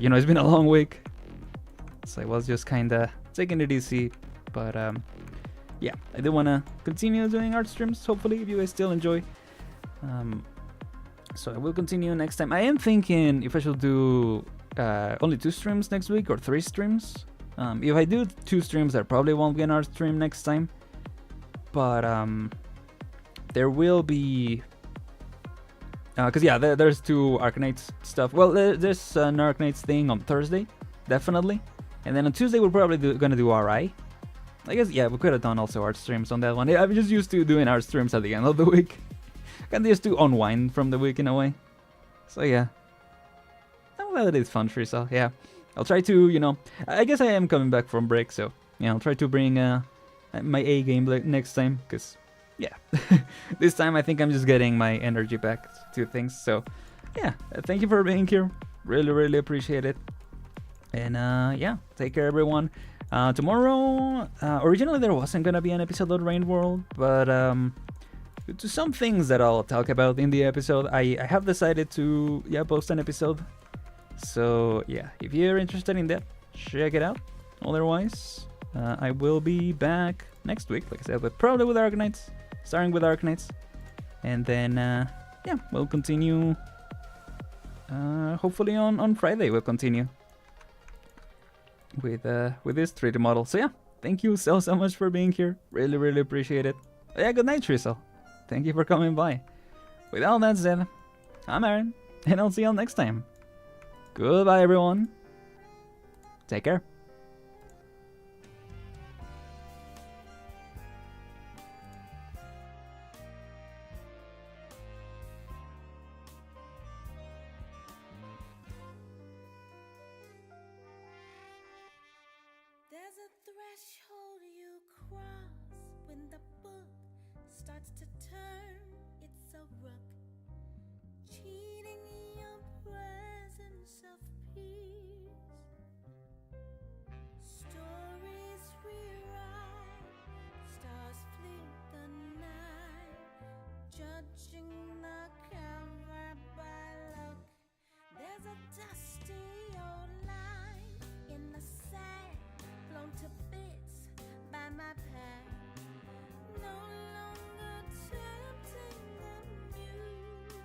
you know, it's been a long week, so I was just kinda taking it easy, but yeah, I do want to continue doing art streams, hopefully, if you guys still enjoy. So I will continue next time. I am thinking if I should do only 2 streams next week or 3 streams. If I do 2 streams, there probably won't be an art stream next time. But there will be... Because yeah, there's 2 Arknights stuff. Well, there's an Arknights thing on Thursday, definitely. And then on Tuesday, we're probably gonna do RI. I guess, yeah, we could have done also art streams on that one. I'm just used to doing art streams at the end of the week. Kind of used to unwind from the week in a way. So yeah. I'm glad it is fun for yourself, yeah. I'll try to, you know, I guess I am coming back from break, so yeah, I'll try to bring my A game next time, because, yeah. This time I think I'm just getting my energy back to things, so yeah. Thank you for being here. Really, really appreciate it. And yeah, take care, everyone. Tomorrow, originally there wasn't gonna be an episode of Rain World, but due to some things that I'll talk about in the episode, I have decided to, yeah, post an episode. So yeah, if you're interested in that, check it out. Otherwise, I will be back next week, like I said, probably with Arknights, starting with Arknights, and then yeah, we'll continue. Hopefully on Friday we'll continue with this 3D model. So yeah, thank you so much for being here. Really, really appreciate it. Yeah, good night, Trisel. Thank you for coming by. With all that said, I'm Aren, and I'll see y'all next time. Goodbye, everyone. Take care. There's a threshold you cross when the book starts to turn. It's a rook cheating your presence of peace. Stories rewrite, stars fleet the night, judging the cover by look. There's a dusty old line in the sand, blown to bits by my path, no longer tempting the muse.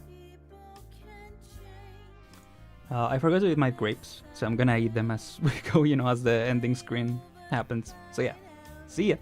People can change. I forgot to eat my grapes, so I'm gonna eat them as we go, you know, as the ending screen happens. So yeah, see ya.